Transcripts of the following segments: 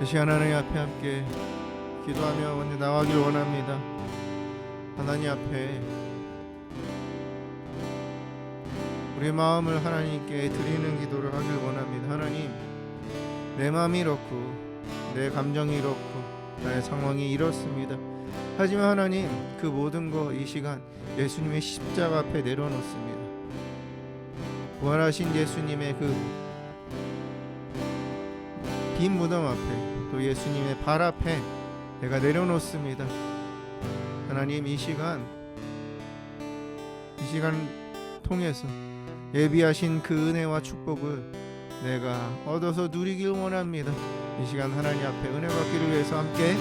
이 시간 하나님 앞에 함께 기도하며 먼저 나가길 원합니다. 하나님 앞에 우리 마음을 하나님께 드리는 기도를 하길 원합니다. 하나님, 내 마음이 이렇고 내 감정이 이렇고 나의 상황이 이렇습니다. 하지만 하나님, 그 모든 거 이 시간 예수님의 십자가 앞에 내려놓습니다. 부활하신 예수님의 그 빈 무덤 앞에, 또 예수님의 발 앞에 내가 내려놓습니다. 하나님, 이 시간 통해서 예비하신 그 은혜와 축복을 내가 얻어서 누리길 원합니다. 이 시간 하나님 앞에 은혜 받기를 위해서 함께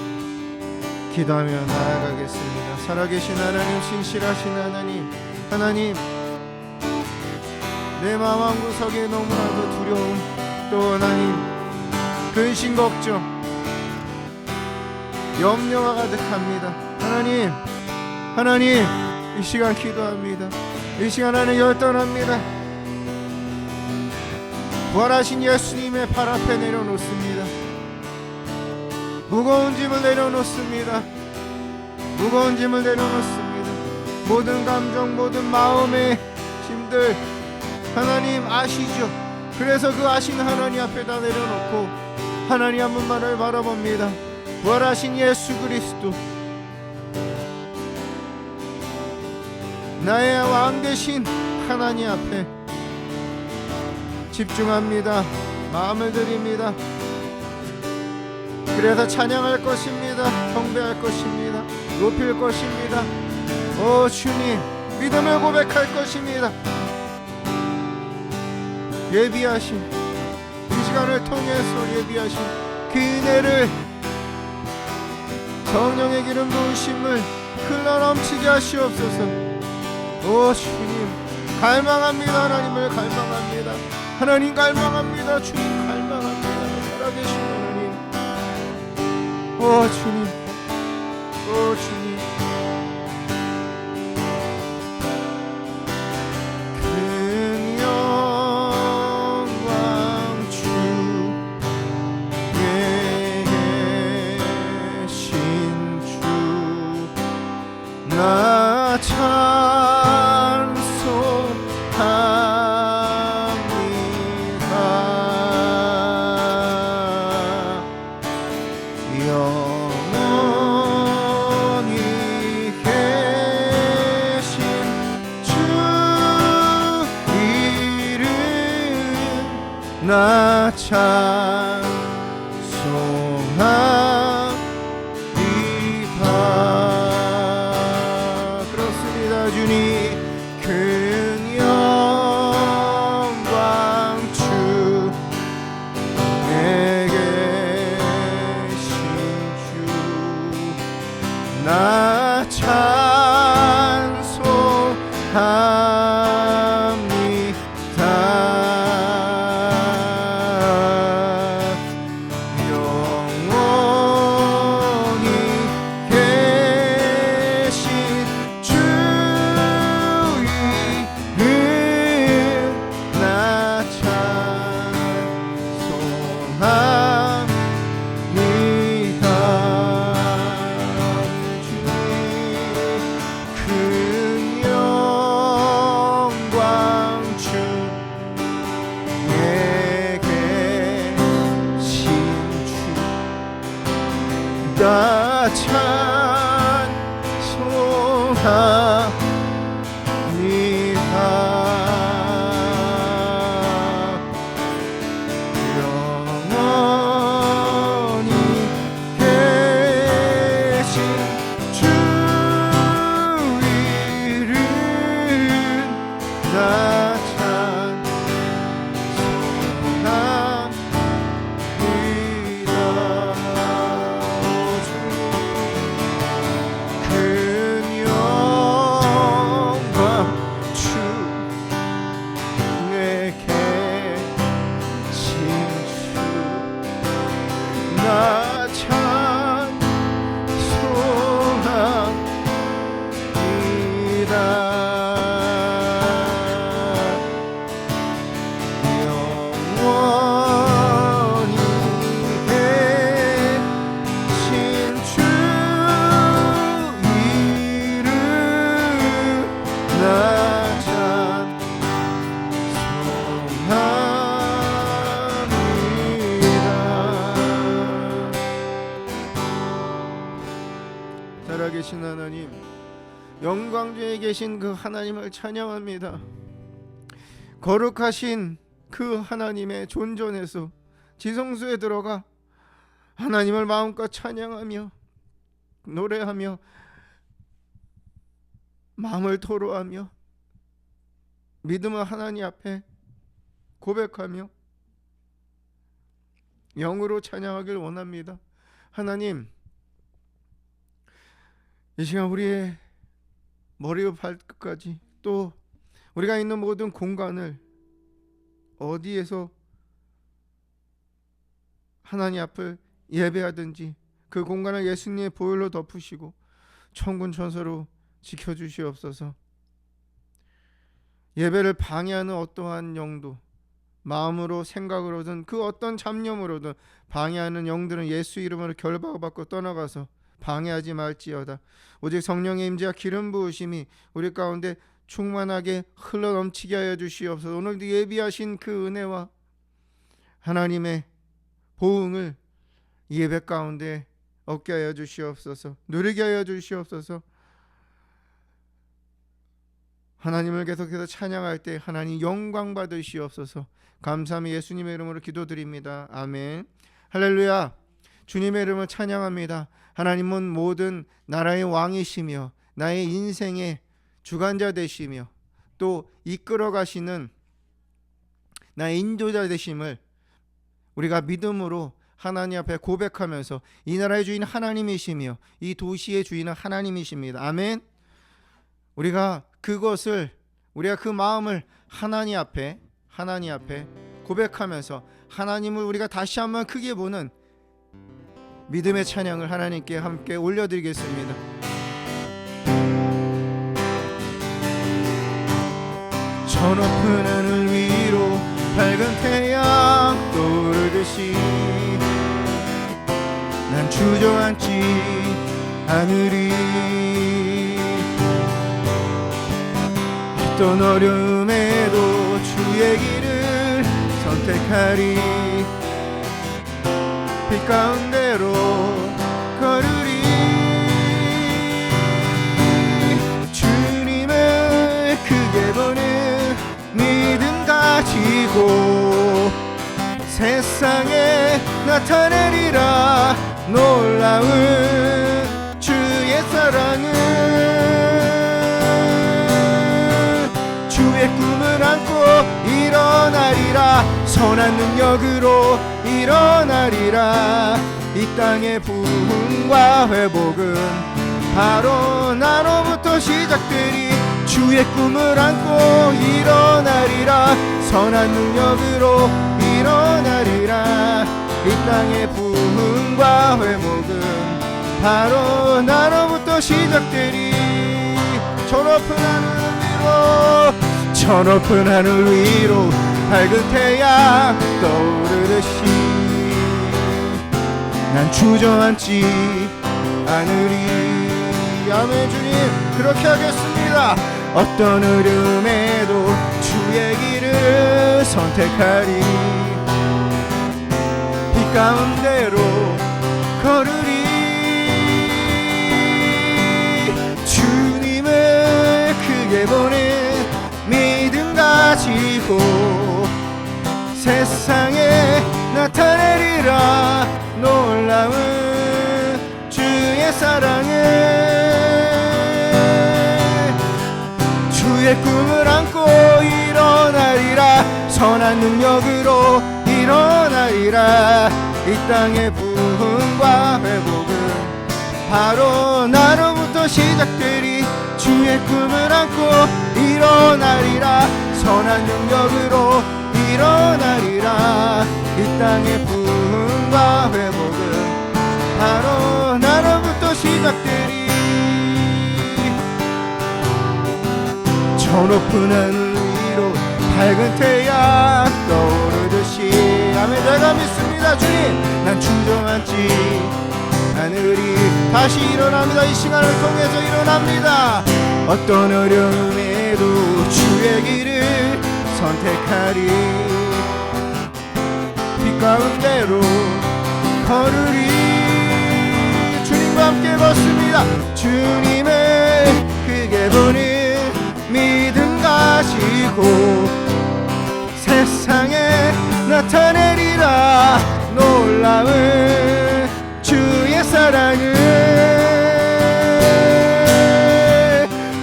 기도하며 나아가겠습니다. 살아계신 하나님, 신실하신 하나님, 하나님, 내 마음 한구석에 너무나도 두려움, 또 하나님 근심 걱정, 염려가 가득합니다. 하나님, 이 시간 기도합니다. 이 시간 안에 열등합니다. 부활하신 예수님의 발 앞에 내려놓습니다. 무거운 짐을 내려놓습니다. 모든 감정, 모든 마음의 짐들 하나님 아시죠? 그래서 그 아신 하나님 앞에 다 내려놓고 하나님 한 분만을 바라봅니다. 부활하신 예수 그리스도, 나의 왕 되신 하나님 앞에 집중합니다. 마음을 드립니다. 그래서 찬양할 것입니다. 경배할 것입니다. 높일 것입니다. 오 주님, 믿음을 고백할 것입니다. 예비하신 이 시간을 통해서 예비하신 그 은혜를, 성령의 기름 부으심을 흘러넘치게 하시옵소서. 오 주님, 갈망합니다. 하나님을 갈망합니다. 하나님 갈망합니다. 주님 갈망합니다. 살아계신 하나님, 오 주님, 오 주님, 큰 영광 주에 계신 주, 나 나 찬송합니다. 그렇습니다. 주님, 큰 영광 주에 계신 주, 나 찬송합니다. 나 찬송합니다. 영원히 계신 주 이름, 나 찬송합니다. 큰 살아계신 하나님, 영광중에 계신 그 하나님을 찬양합니다. 거룩하신 그 하나님의 존전에서 지성소에 들어가 하나님을 마음껏 찬양하며 노래하며 마음을 토로하며 믿음을 하나님 앞에 고백하며 영으로 찬양하길 원합니다. 하나님, 이 시간 우리의 머리와 발끝까지 또 우리가 있는 모든 공간을 어디에서 하나님 앞을 예배하든지 그 공간을 예수님의 보혈로 덮으시고 천군 천사로 지켜주시옵소서. 예배를 방해하는 어떠한 영도, 마음으로 생각으로든 그 어떤 잡념으로든 방해하는 영들은 예수 이름으로 결박받고 떠나가서 방해하지 말지어다. 오직 성령의 임재와 기름 부으심이 우리 가운데 충만하게 흘러넘치게 하여 주시옵소서. 오늘도 예비하신 그 은혜와 하나님의 보응을 예배 가운데 얻게 하여 주시옵소서. 누리게 하여 주시옵소서. 하나님을 계속해서 찬양할 때 하나님 영광 받으시옵소서. 감사함이 예수님의 이름으로 기도드립니다. 아멘. 할렐루야. 주님의 이름을 찬양합니다. 하나님은 모든 나라의 왕이시며 나의 인생의 주관자 되시며 또 이끌어 가시는 나의 인도자 되심을 우리가 믿음으로 하나님 앞에 고백하면서 이 나라의 주인 하나님이시며 이 도시의 주인은 하나님이십니다. 아멘. 우리가 그것을, 우리가 그 마음을 하나님 앞에 고백하면서 하나님을 우리가 다시 한번 크게 보는 믿음의 찬양을 하나님께 함께 올려드리겠습니다. 저 높은 하늘 위로 밝은 태양 떠오르듯이 난 주저앉지 않으리. 어떤 어려움에도 주의 길을 선택하리. 빛 가운데로 걸으리. 주님을 크게 보는 믿음 가지고 세상에 나타내리라. 놀라운 주의 사랑은 주의 꿈을 안고 일어나리라. 선한 능력으로 일어나리라. 이 땅의 부흥과 회복은 바로 나로부터 시작되리. 주의 꿈을 안고 일어나리라. 선한 능력으로 일어나리라. 이 땅의 부흥과 회복은 바로 나로부터 시작되리. 저 높은 하늘 위로 밝은 태양 떠오르듯이 난 주저앉지 않으리. 아멘. 주님, 그렇게 하겠습니다. 어떤 어려움에도 주의 길을 선택하리. 빛 가운데로 걸으리. 주님을 크게 보는 믿음 가지고 세상에 나타내리라. 놀라운 주의 사랑을 주의 꿈을 안고 일어나리라. 선한 능력으로 일어나리라. 이 땅의 부흥과 회복은 바로 나로부터 시작되리. 주의 꿈을 안고 일어나리라. 선한 능력으로 일어나리라. 이 땅의 부흥과 회복은 바로 나로부터 시작되리. 저 높은 하늘 위로 밝은 태양 떠오르듯이. 아멘. 내가 믿습니다. 주님, 난 주저앉지 하늘이 다시 일어납니다. 이 시간을 통해서 일어납니다. 어떤 어려움에도 주의 길을 선택하리. 빛 가운데로 걸으리. 주님과 함께 벗습니다. 주님을 크게 보는 믿음 가지고 세상에 나타내리라 놀라운 주의 사랑을.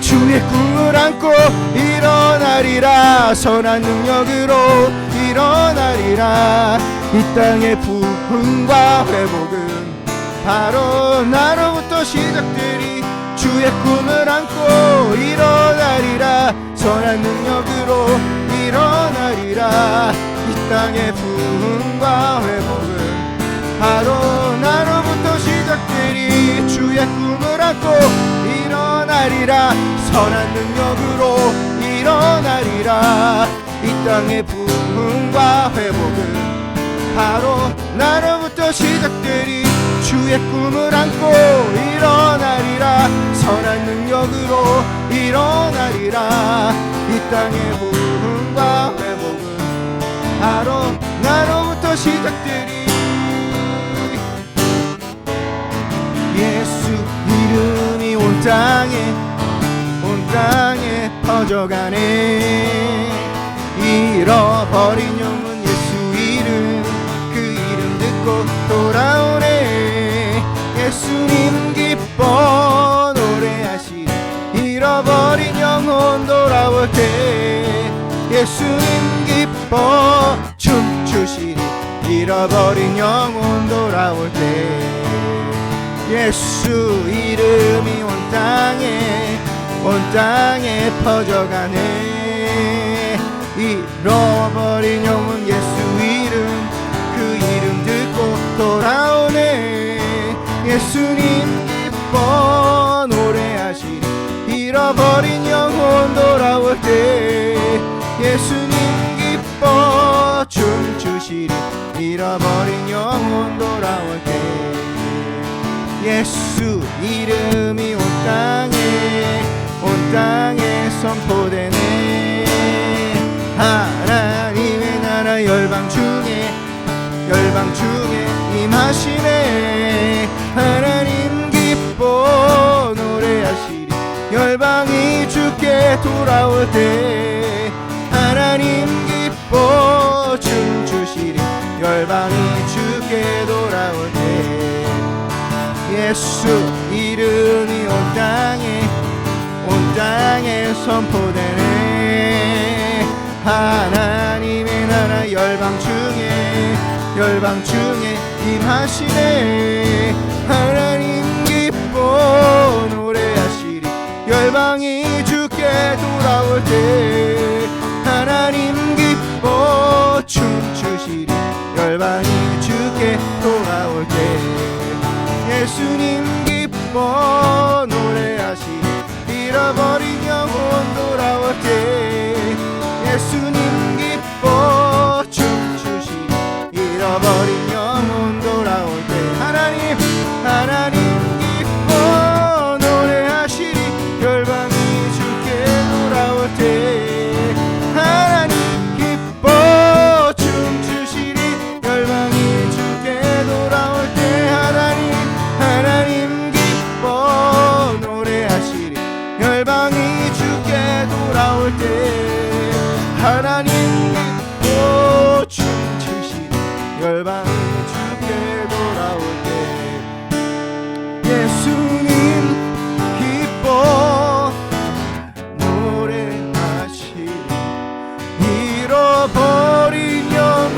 주의 꿈을 안고 일어나리라. 선한 능력으로 일어나리라. 이 땅의 부흥과 회복은 바로 나로부터 시작되리. 주의 꿈을 안고 일어나리라. 선한 능력으로 일어나리라. 이 땅의 부흥과 회복은 바로 나로부터 시작되리. 주의 꿈을 안고 일어나리라. 선한 능력으로 일어나리라. 이 땅의 부흥과 회복은 바로 나로부터 시작되리. 주의 꿈을 안고 일어나리라. 선한 능력으로 일어나리라. 이 땅의 부흥과 회복은 바로 나로부터 시작되리. 예수 이름이 온 땅에 퍼져가네. 잃어버린 영혼 예수 이름, 그 이름 듣고 돌아오네. 예수님 기뻐 노래하시리. 잃어버린 영혼 돌아올 때 예수님 기뻐 춤추시리. 잃어버린 영혼 돌아올 때 예수 이름이 온 땅에 퍼져가네. 잃어버린 영혼 예수 이름, 그 이름 듣고 돌아오네. 예수님 기뻐 노래하시리. 잃어버린 영혼 돌아올 때 예수님 기뻐 춤추시리. 잃어버린 영혼 돌아올 때 예수 이름이 온 땅에 선포되네. 하나님의 나라 열방 중에 임하시네. 하나님 기뻐 노래하시리. 열방이 주께 돌아올 때 하나님 기뻐 춤추시리. 열방이 주께 돌아올 때 예수 이름이 온 땅에 선포되네. 하나님의 나라 열방 중에 임하시네. 하나님 기뻐 노래하시리. 열방이 주께 돌아올 때 하나님 기뻐 춤추시리. 열방이 주께 돌아올 때 예수님 기뻐 노래하시리. 잃어버린 영혼 돌아올 때 예수님 기뻐 춤추시리. 잃어버린 영혼 돌아올 때 하나님 기뻐 노래하시리. 열방이 주께 돌아올 때 하나님 기뻐 춤추시리. 열방이 주께 돌아올 때 하나님 기뻐 노래하시리. 열방이 주께 돌아올 때 하나님 기뻐 춤추시리. 열방이 주께 돌아올 때 예수님 기뻐 노래하시리. 잃어버린 영혼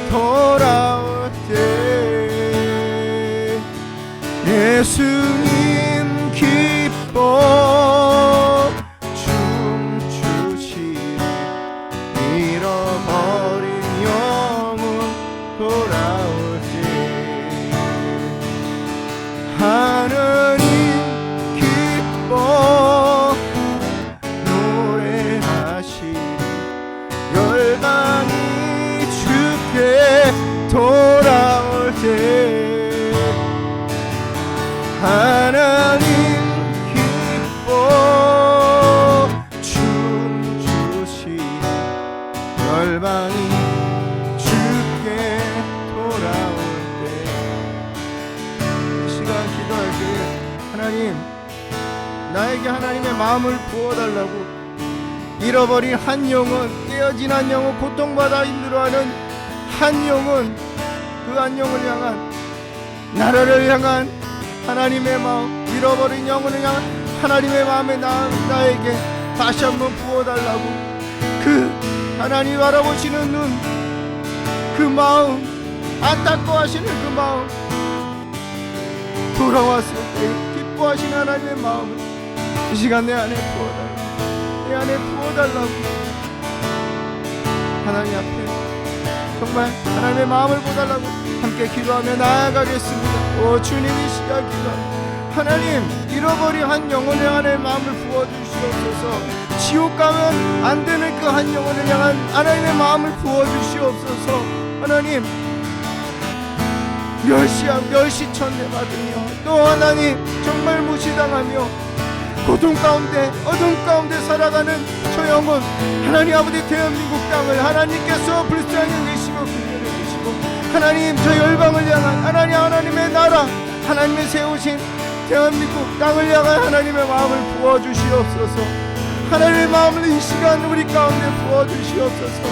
돌아올 때 예수님 기뻐 춤추시리. 잃어버린 영혼 돌아올 때 하나님 기뻐 노래하시리. 열방이 주께 돌아올 때 하나님 기뻐 춤추시리. 열방이 주께 돌아올 때 이 시간 기도할게요. 나에게 하나님의 마음을 부어달라고. 잃어버린 한 영혼, 깨어진 한 영혼, 고통받아 힘들어하는 한 영혼, 그 한 영혼을 향한, 나라를 향한 하나님의 마음, 잃어버린 영혼을 향한 하나님의 마음에 나에게 다시 한번 부어달라고. 그 하나님 바라보시는 눈, 그 마음, 안타까워하시는 그 마음, 돌아왔을 때 기뻐하시는 하나님의 마음을 이 시간 내 안에 부어달라고. 내 안에 부어달라고. 하나님 앞에 정말 하나님의 마음을 보달라고 함께 기도하며 나아가겠습니다. 오 주님, 이 시간 기도합니다. 하나님, 잃어버린 한 영혼을 향한 마음을 부어주시옵소서. 지옥 가면 안 되는 그 한 영혼을 향한 하나님의 마음을 부어주시옵소서. 하나님, 멸시천대 받으며 또 하나님 정말 무시당하며 고통 가운데, 어둠 가운데 살아가는 저 영혼, 하나님 아버지 대한민국 땅을 하나님께서 불쌍히 계시고 긍휼히 계시고, 하나님 저 열방을 향한 하나님의 나라, 하나님의 세우신 대한민국 땅을 향한 하나님의 마음을 부어주시옵소서. 하나님의 마음을 이 시간 우리 가운데 부어주시옵소서.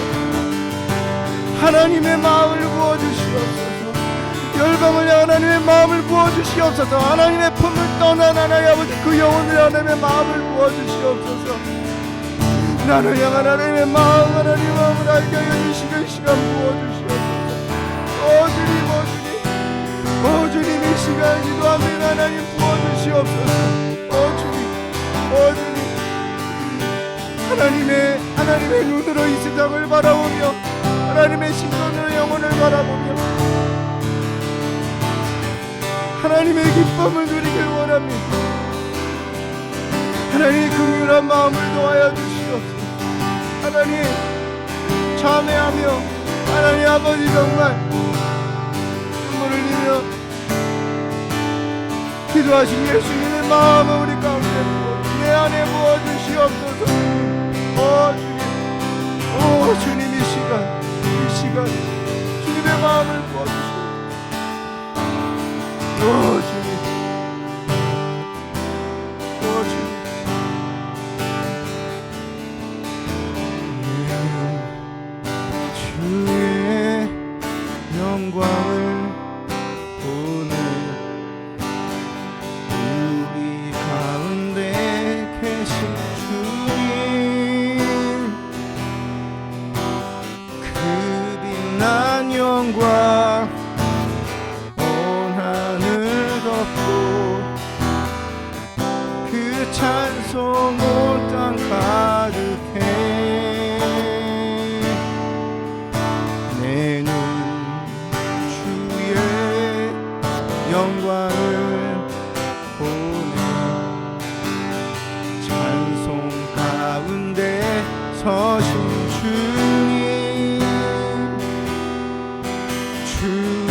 하나님의 마음을 부어주시옵소서. 열방을 향한 하나님의 마음을 부어주시옵소서. 하나님의 품을 떠난 하나님 아버지 그 영혼을 하나님의 마음을 부어주시옵소서. 나를 향한 하나님의 마음, 하나님의 마음을 알게 하여 주시는 시간 부어주시옵소서. 주님, 이 시간 기도합니다. 하나님 부어주시옵소서. 주님, 하나님의 눈으로 이 세상을 바라보며, 하나님의 신선으로 영혼을 바라보며 하나님의 기쁨을 누리길 원합니다. 하나님의 긍휼한 마음을 도와여 주시옵소서. 하나님, 참회하며 하나님 아버지 정말 눈물을 흘리며 기도하신 예수님의 마음을 우리 가운데 내 안에 부어주시옵소서. 주님, 이 시간 주님의 마음을 부어주시옵소서. 주님, 주의 영광을 보는 우리 가운데 계신 주님, 그 빛난 영광 찬송 온 땅 가득해. 내 눈 주의 영광을 보네. 찬송 가운데 서신 주님, 주의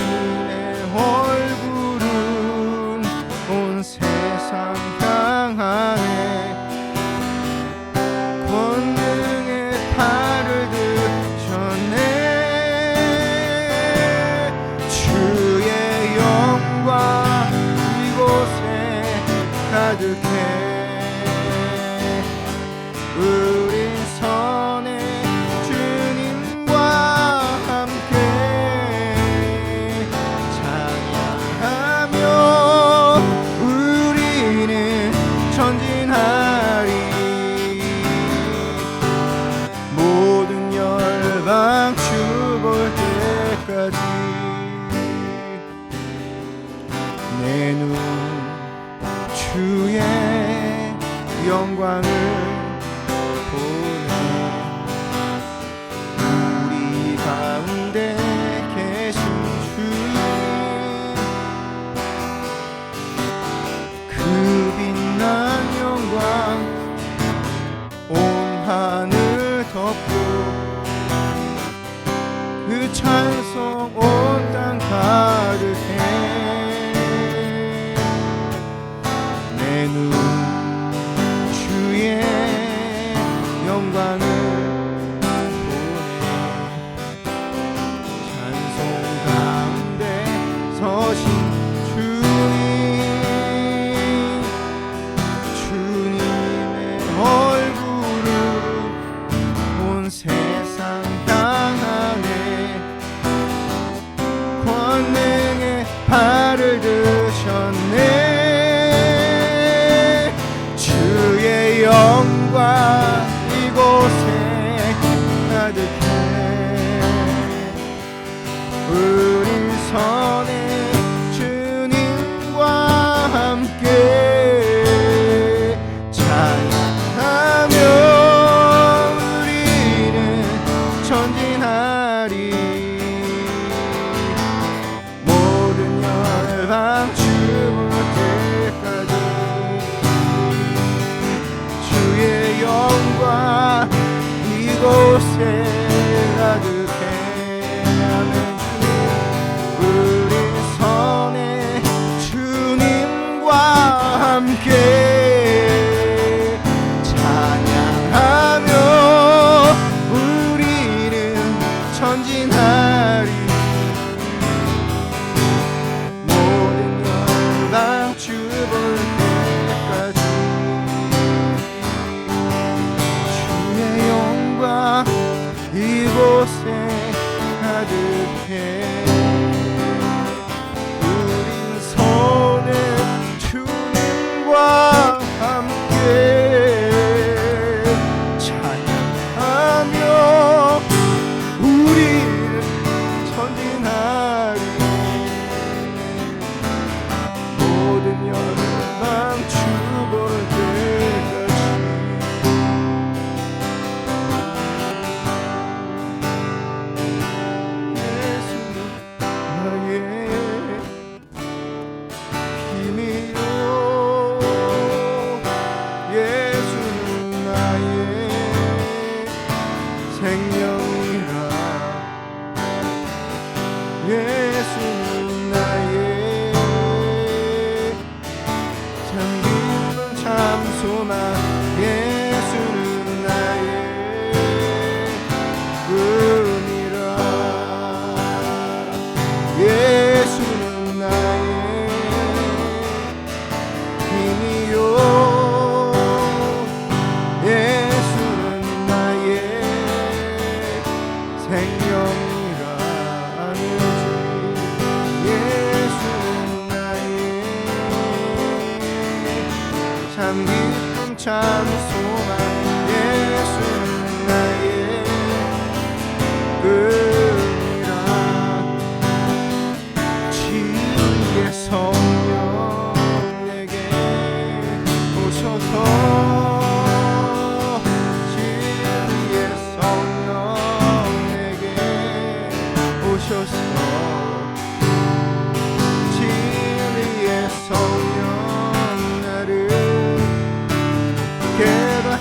얼굴은 온 세상 향하네. 권능의 팔을 드셨네. 주의 영광 이곳에 가득해. 우린 선의 주님과 함께 찬양하며 우리는 전진하리. 모든 열방 죽을 때까지 내 눈 주의 영광을 보네. 우리 가운데 계신 주님, 그 빛난 영광 온 하늘 덮고, 그 찬송 온 땅 가득해. 내 눈 주의 영광을 보네. 찬송 가운데 서신 주님, 전진하리. 모든 열방 죽을 때까지 주의 영광 이곳에 가득해. 아멘. 우리 선에 주님과 함께 찬양하며 우리는 전진하리. 모든 열방 주볼 때까지 주의 영광 이곳에 가득해. 우린 손에 주님과 함께 찬양하며 우리는 전진하리. 모든 열방 주볼 때까지 예수는 나의 생명이라. 예수는 나의 참 기쁨 참 소망. 예수는 나의 꿈이라. 예수는 나의 힘이요. 예수는 나의 생명이라. 예수는 나의 참 기쁨 참 소망. 예수는 나의 꿈이라. 주의 성령 내게 오셔서 진리의 성령 나를 깨닫게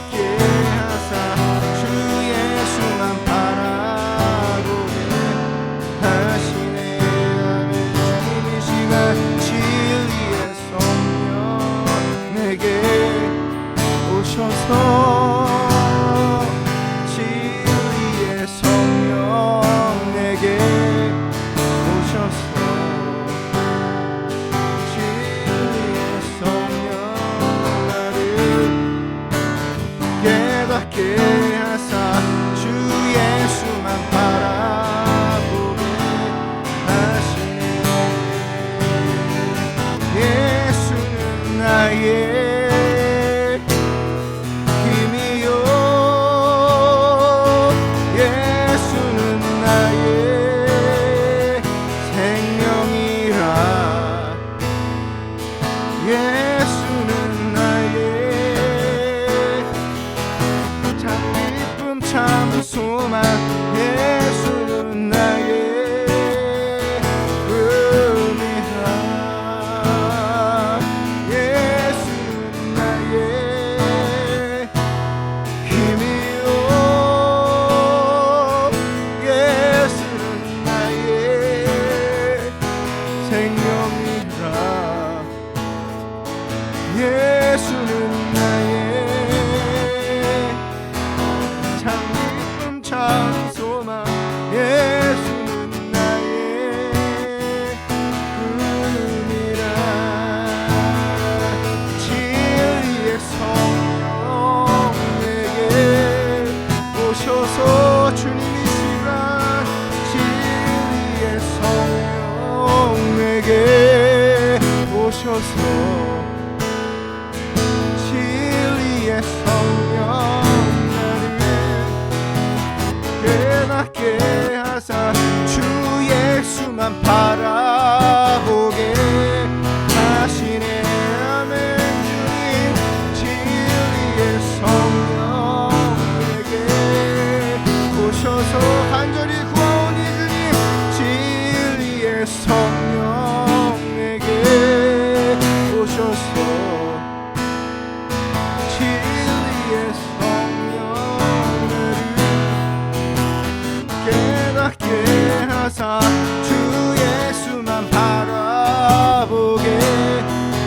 주 예수만 바라보게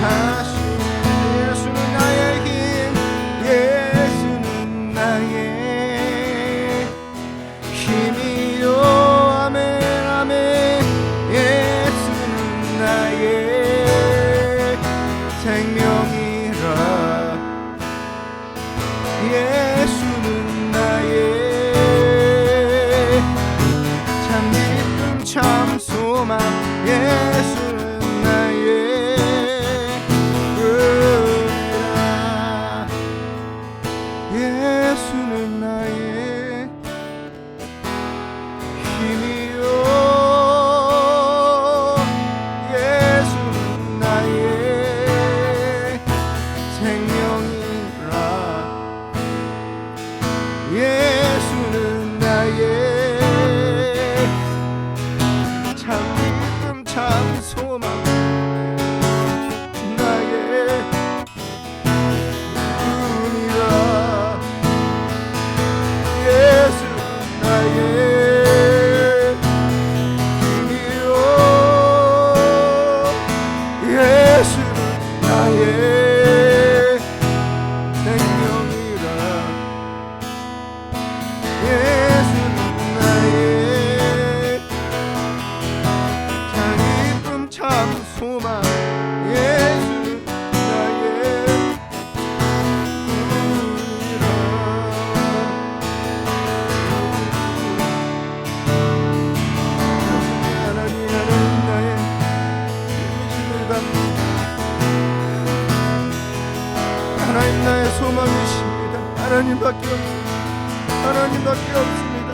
하시네. 예수는 나의 힘, 예수는 나의 힘이요. 아멘 아멘. 예수는 나의 생명이라. 예수는 나의 참 기쁨 참 소망. 예수는 나의 은혜라. 예수는 나의 힘이요. 예수는 나의 생명이라. 예수는 나의 참 기쁨 참 소망. 나의 꿈이라. 예수는 나의 힘이요. 예수는 나의 생명이라. 예수는 나의 참 기쁨 참 소망. 예수는 나의 꿈이라. 하나님 나의 힘이십니다. 하나님 나의 소망이십니다. 하나님밖에 없습니다. 하나님밖에 없습니다.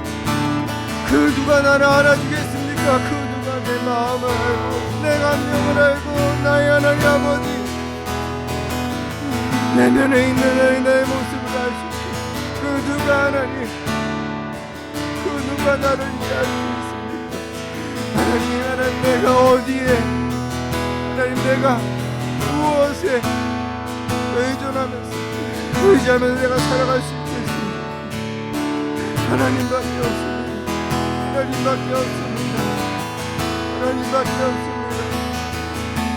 그 누가 나를 알아주겠습니까? 그 누가 내 마음을 알고 내 감정을 알고 나의 하나님 아버지 내면에 있는 나의 모습을 알 수 있고 그 누가 하나님 그 누가 나를 이해할 수 있습니까? 하나님 내가 어디에 하나님 내가 무엇에 의지하면서 내가 살아갈 수 있겠습니까? 하나님밖에 없습니다. 하나님밖에 없습니다. 하나님밖에 없습니다.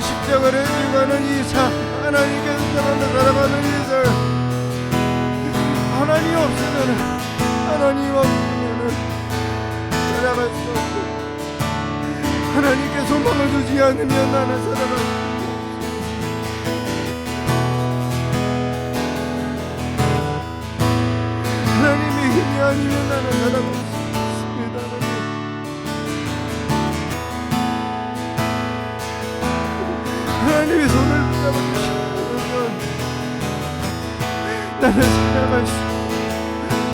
십자가를 지고 가는 이 삶, 하나님께서 살아가는 이 삶, 하나님 없으면 살아갈 수 없고 하나님께 소망을 두지 않으면 나는 살아갈 수 없습니다. 하나님의 힘이 아니면 나는 살아갈 수 없습니다. 하나님의 손을 붙잡아주시면 나는 살아갈 수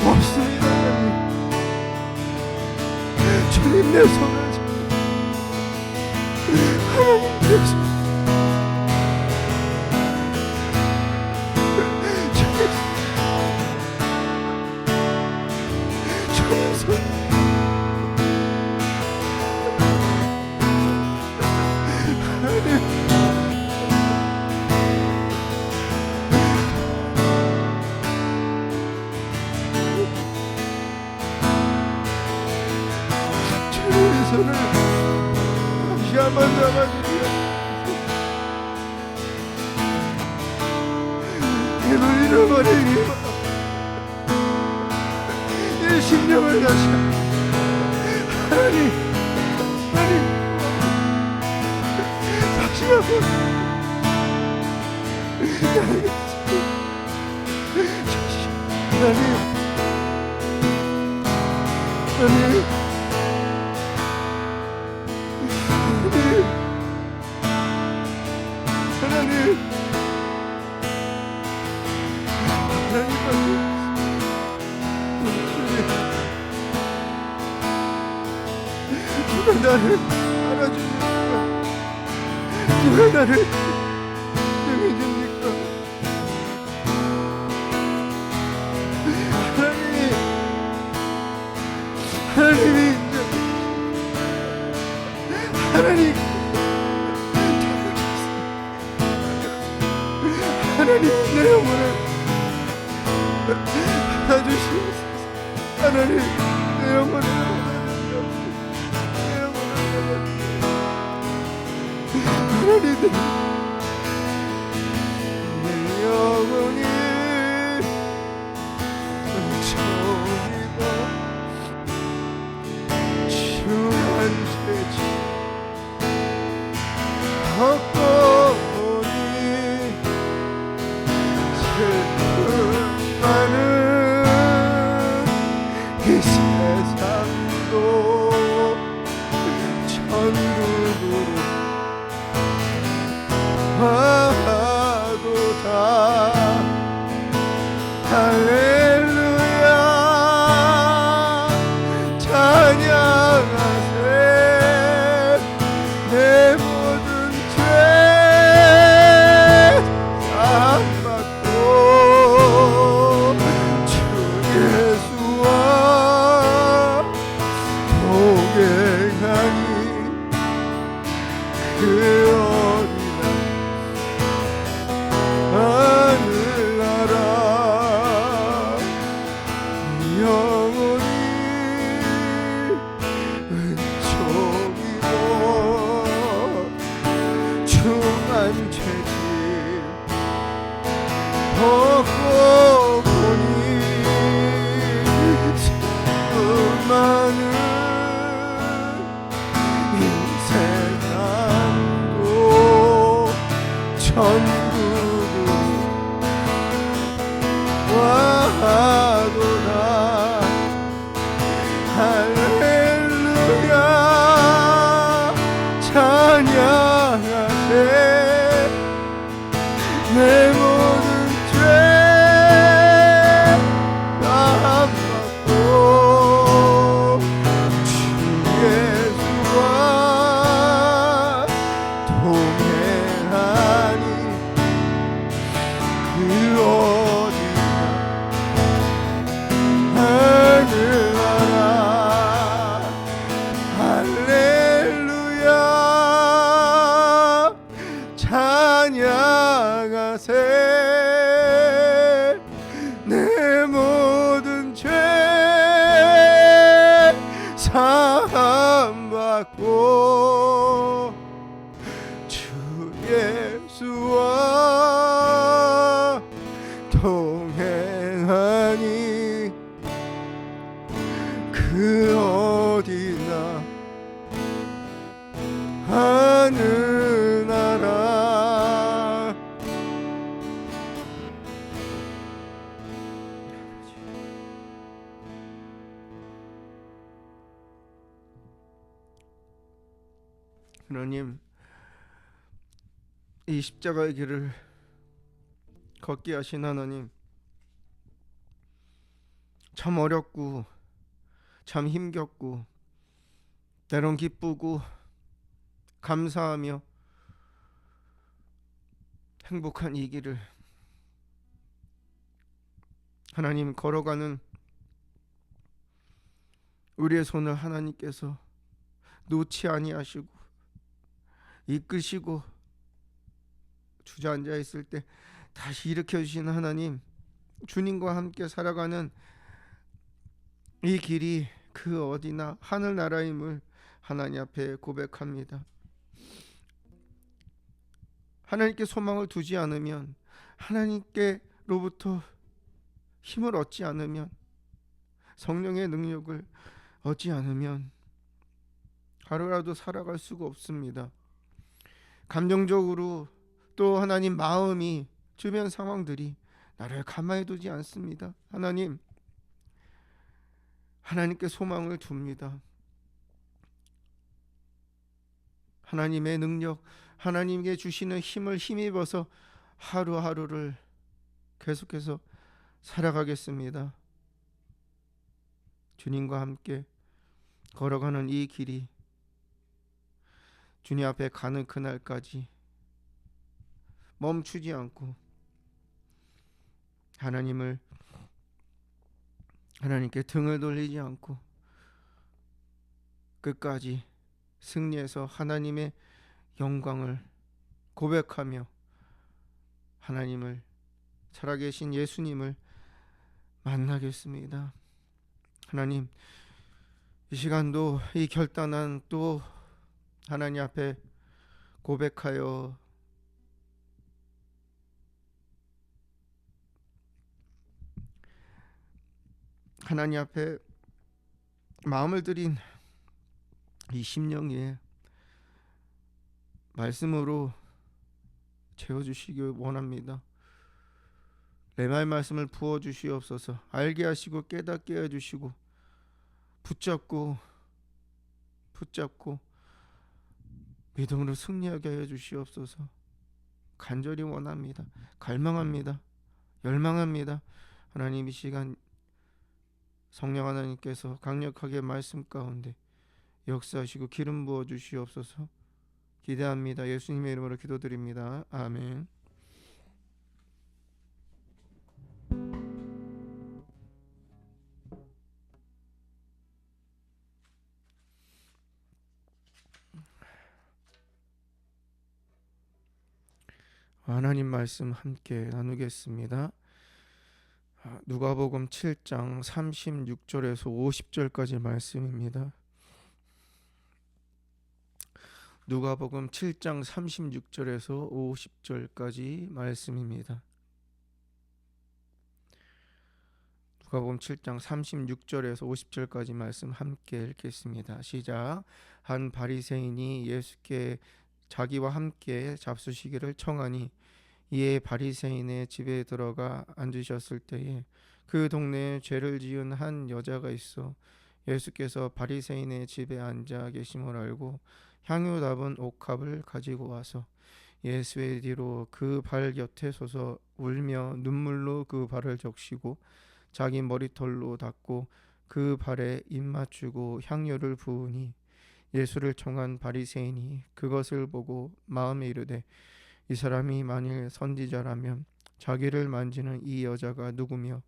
없습니다. 주님 내 손을 하나님께서 손을 다시 한번 잡아주세요. 힘을 잃어버린 일심령을 다시 하나님 다시 한번 하나님 누가 나를 알아줍니까? 누가 나를 인정해줍니까? 하나님이 하나님 하나님 내 영혼을 받아주시옵소서. 하나님 내 영혼을 받아주시옵소서. 내 영혼을 마음 받고 주 예수와 동행하니 그 어디나 하느나라. 하나님, 이 십자가의 길을 걷게 하신 하나님, 참 어렵고 참 힘겹고 때론 기쁘고 감사하며 행복한 이 길을 하나님 걸어가는 우리의 손을 하나님께서 놓지 아니하시고 이끄시고 주저앉아 있을 때 다시 일으켜 주시는 하나님, 주님과 함께 살아가는 이 길이 그 어디나 하늘나라임을 하나님 앞에 고백합니다. 하나님께 소망을 두지 않으면, 하나님께로부터 힘을 얻지 않으면, 성령의 능력을 얻지 않으면 하루라도 살아갈 수가 없습니다. 감정적으로 또 하나님 마음이, 주변 상황들이 나를 가만히 두지 않습니다. 하나님께 소망을 둡니다. 하나님의 능력, 하나님께 주시는 힘을 힘입어서 하루하루를 계속해서 살아가겠습니다. 주님과 함께 걸어가는 이 길이 주님 앞에 가는 그날까지 멈추지 않고 하나님께 등을 돌리지 않고 끝까지 승리해서 하나님의 영광을 고백하며 하나님을, 살아계신 예수님을 만나겠습니다. 하나님, 이 시간도 이 결단한 또 하나님 앞에 고백하여 하나님 앞에 마음을 들인 이 심령에 말씀으로 채워주시기 원합니다. 레마의 말씀을 부어주시옵소서. 알게 하시고 깨닫게 해주시고 붙잡고 믿음으로 승리하게 해주시옵소서. 간절히 원합니다. 갈망합니다. 열망합니다. 하나님, 이 시간 성령 하나님께서 강력하게 말씀 가운데 역사하시고 기름 부어 주시옵소서. 기대합니다. 예수님의 이름으로 기도드립니다. 아멘. 하나님 말씀 함께 나누겠습니다. 누가복음 7장 36절에서 50절까지 말씀입니다. 누가복음 7장 36절에서 50절까지 말씀입니다. 누가복음 7장 36절에서 50절까지 말씀 함께 읽겠습니다. 시작. 한 바리새인이 예수께 자기와 함께 잡수시기를 청하니 이에 바리새인의 집에 들어가 앉으셨을 때에 그 동네에 죄를 지은 한 여자가 있어 예수께서 바리새인의 집에 앉아 계심을 알고 향유 담은 옥합을 가지고 와서 예수의 뒤로 그 발 곁에 서서 울며 눈물로 그 발을 적시고 자기 머리털로 닦고 그 발에 입 맞추고 향유를 부으니 예수를 청한 바리새인이 그것을 보고 마음에 이르되 이 사람이 만일 선지자라면 자기를 만지는 이 여자가 누구며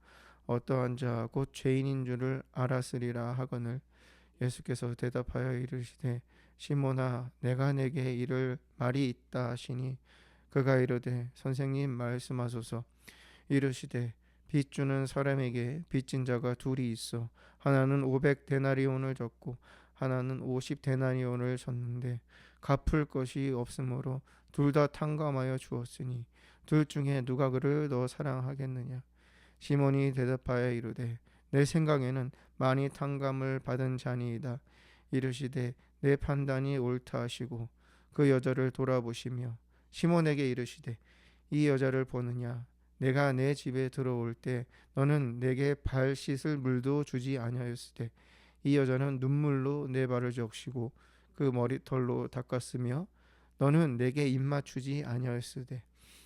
어떠한 자 곧 죄인인 줄을 알았으리라 하거늘 예수께서 대답하여 이르시되 시몬아 내가 내게 이를 말이 있다 하시니 그가 이르되 선생님 말씀하소서. 이르시되 빚 주는 사람에게 빚진 자가 둘이 있어 하나는 500데나리온을 졌고 하나는 50데나리온을 줬는데 갚을 것이 없으므로 둘 다 탕감하여 주었으니 둘 중에 누가 그를 더 사랑하겠느냐. 시몬이 대답하여 이르되 내 생각에는 많이 탕감을 받은 자니이다. 이르시되 내 판단이 옳다 하시고 그 여자를 돌아보시며 시몬에게 이르시되 이 여자를 보느냐. 내가 내 집에 들어올 때 너는 내게 발 씻을 물도 주지 아니하였으되 이 여자는 눈물로 내 발을 적시고 그 머리털로 닦았으며 너는 내게 입맞추지 아니하였으되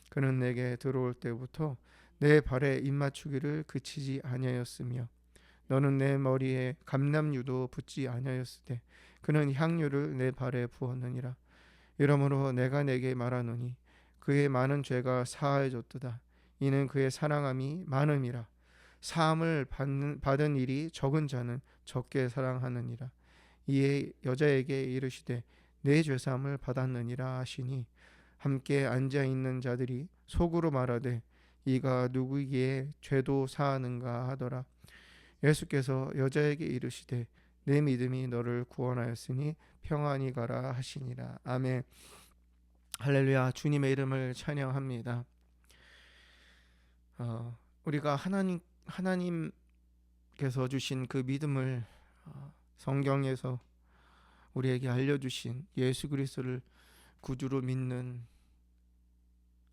그는 내게 들어올 때부터 내 발에 입맞추기를 그치지 아니하였으며 너는 내 머리에 감람유도 붓지 아니하였으되 그는 향유를 내 발에 부었느니라. 이러므로 내가 내게 말하노니 그의 많은 죄가 사하여졌도다. 이는 그의 사랑함이 많음이라. 사함을 받은 일이 적은 자는 적게 사랑하느니라. 이에 여자에게 이르시되 내 죄사함을 받았느니라 하시니 함께 앉아 있는 자들이 속으로 말하되 이가 누구기에 죄도 사하는가 하더라. 예수께서 여자에게 이르시되 내 믿음이 너를 구원하였으니 평안히 가라 하시니라. 아멘. 할렐루야. 주님의 이름을 찬양합니다. 우리가 하나님께서 주신 그 믿음을 성경에서 우리에게 알려주신 예수 그리스도를 구주로 믿는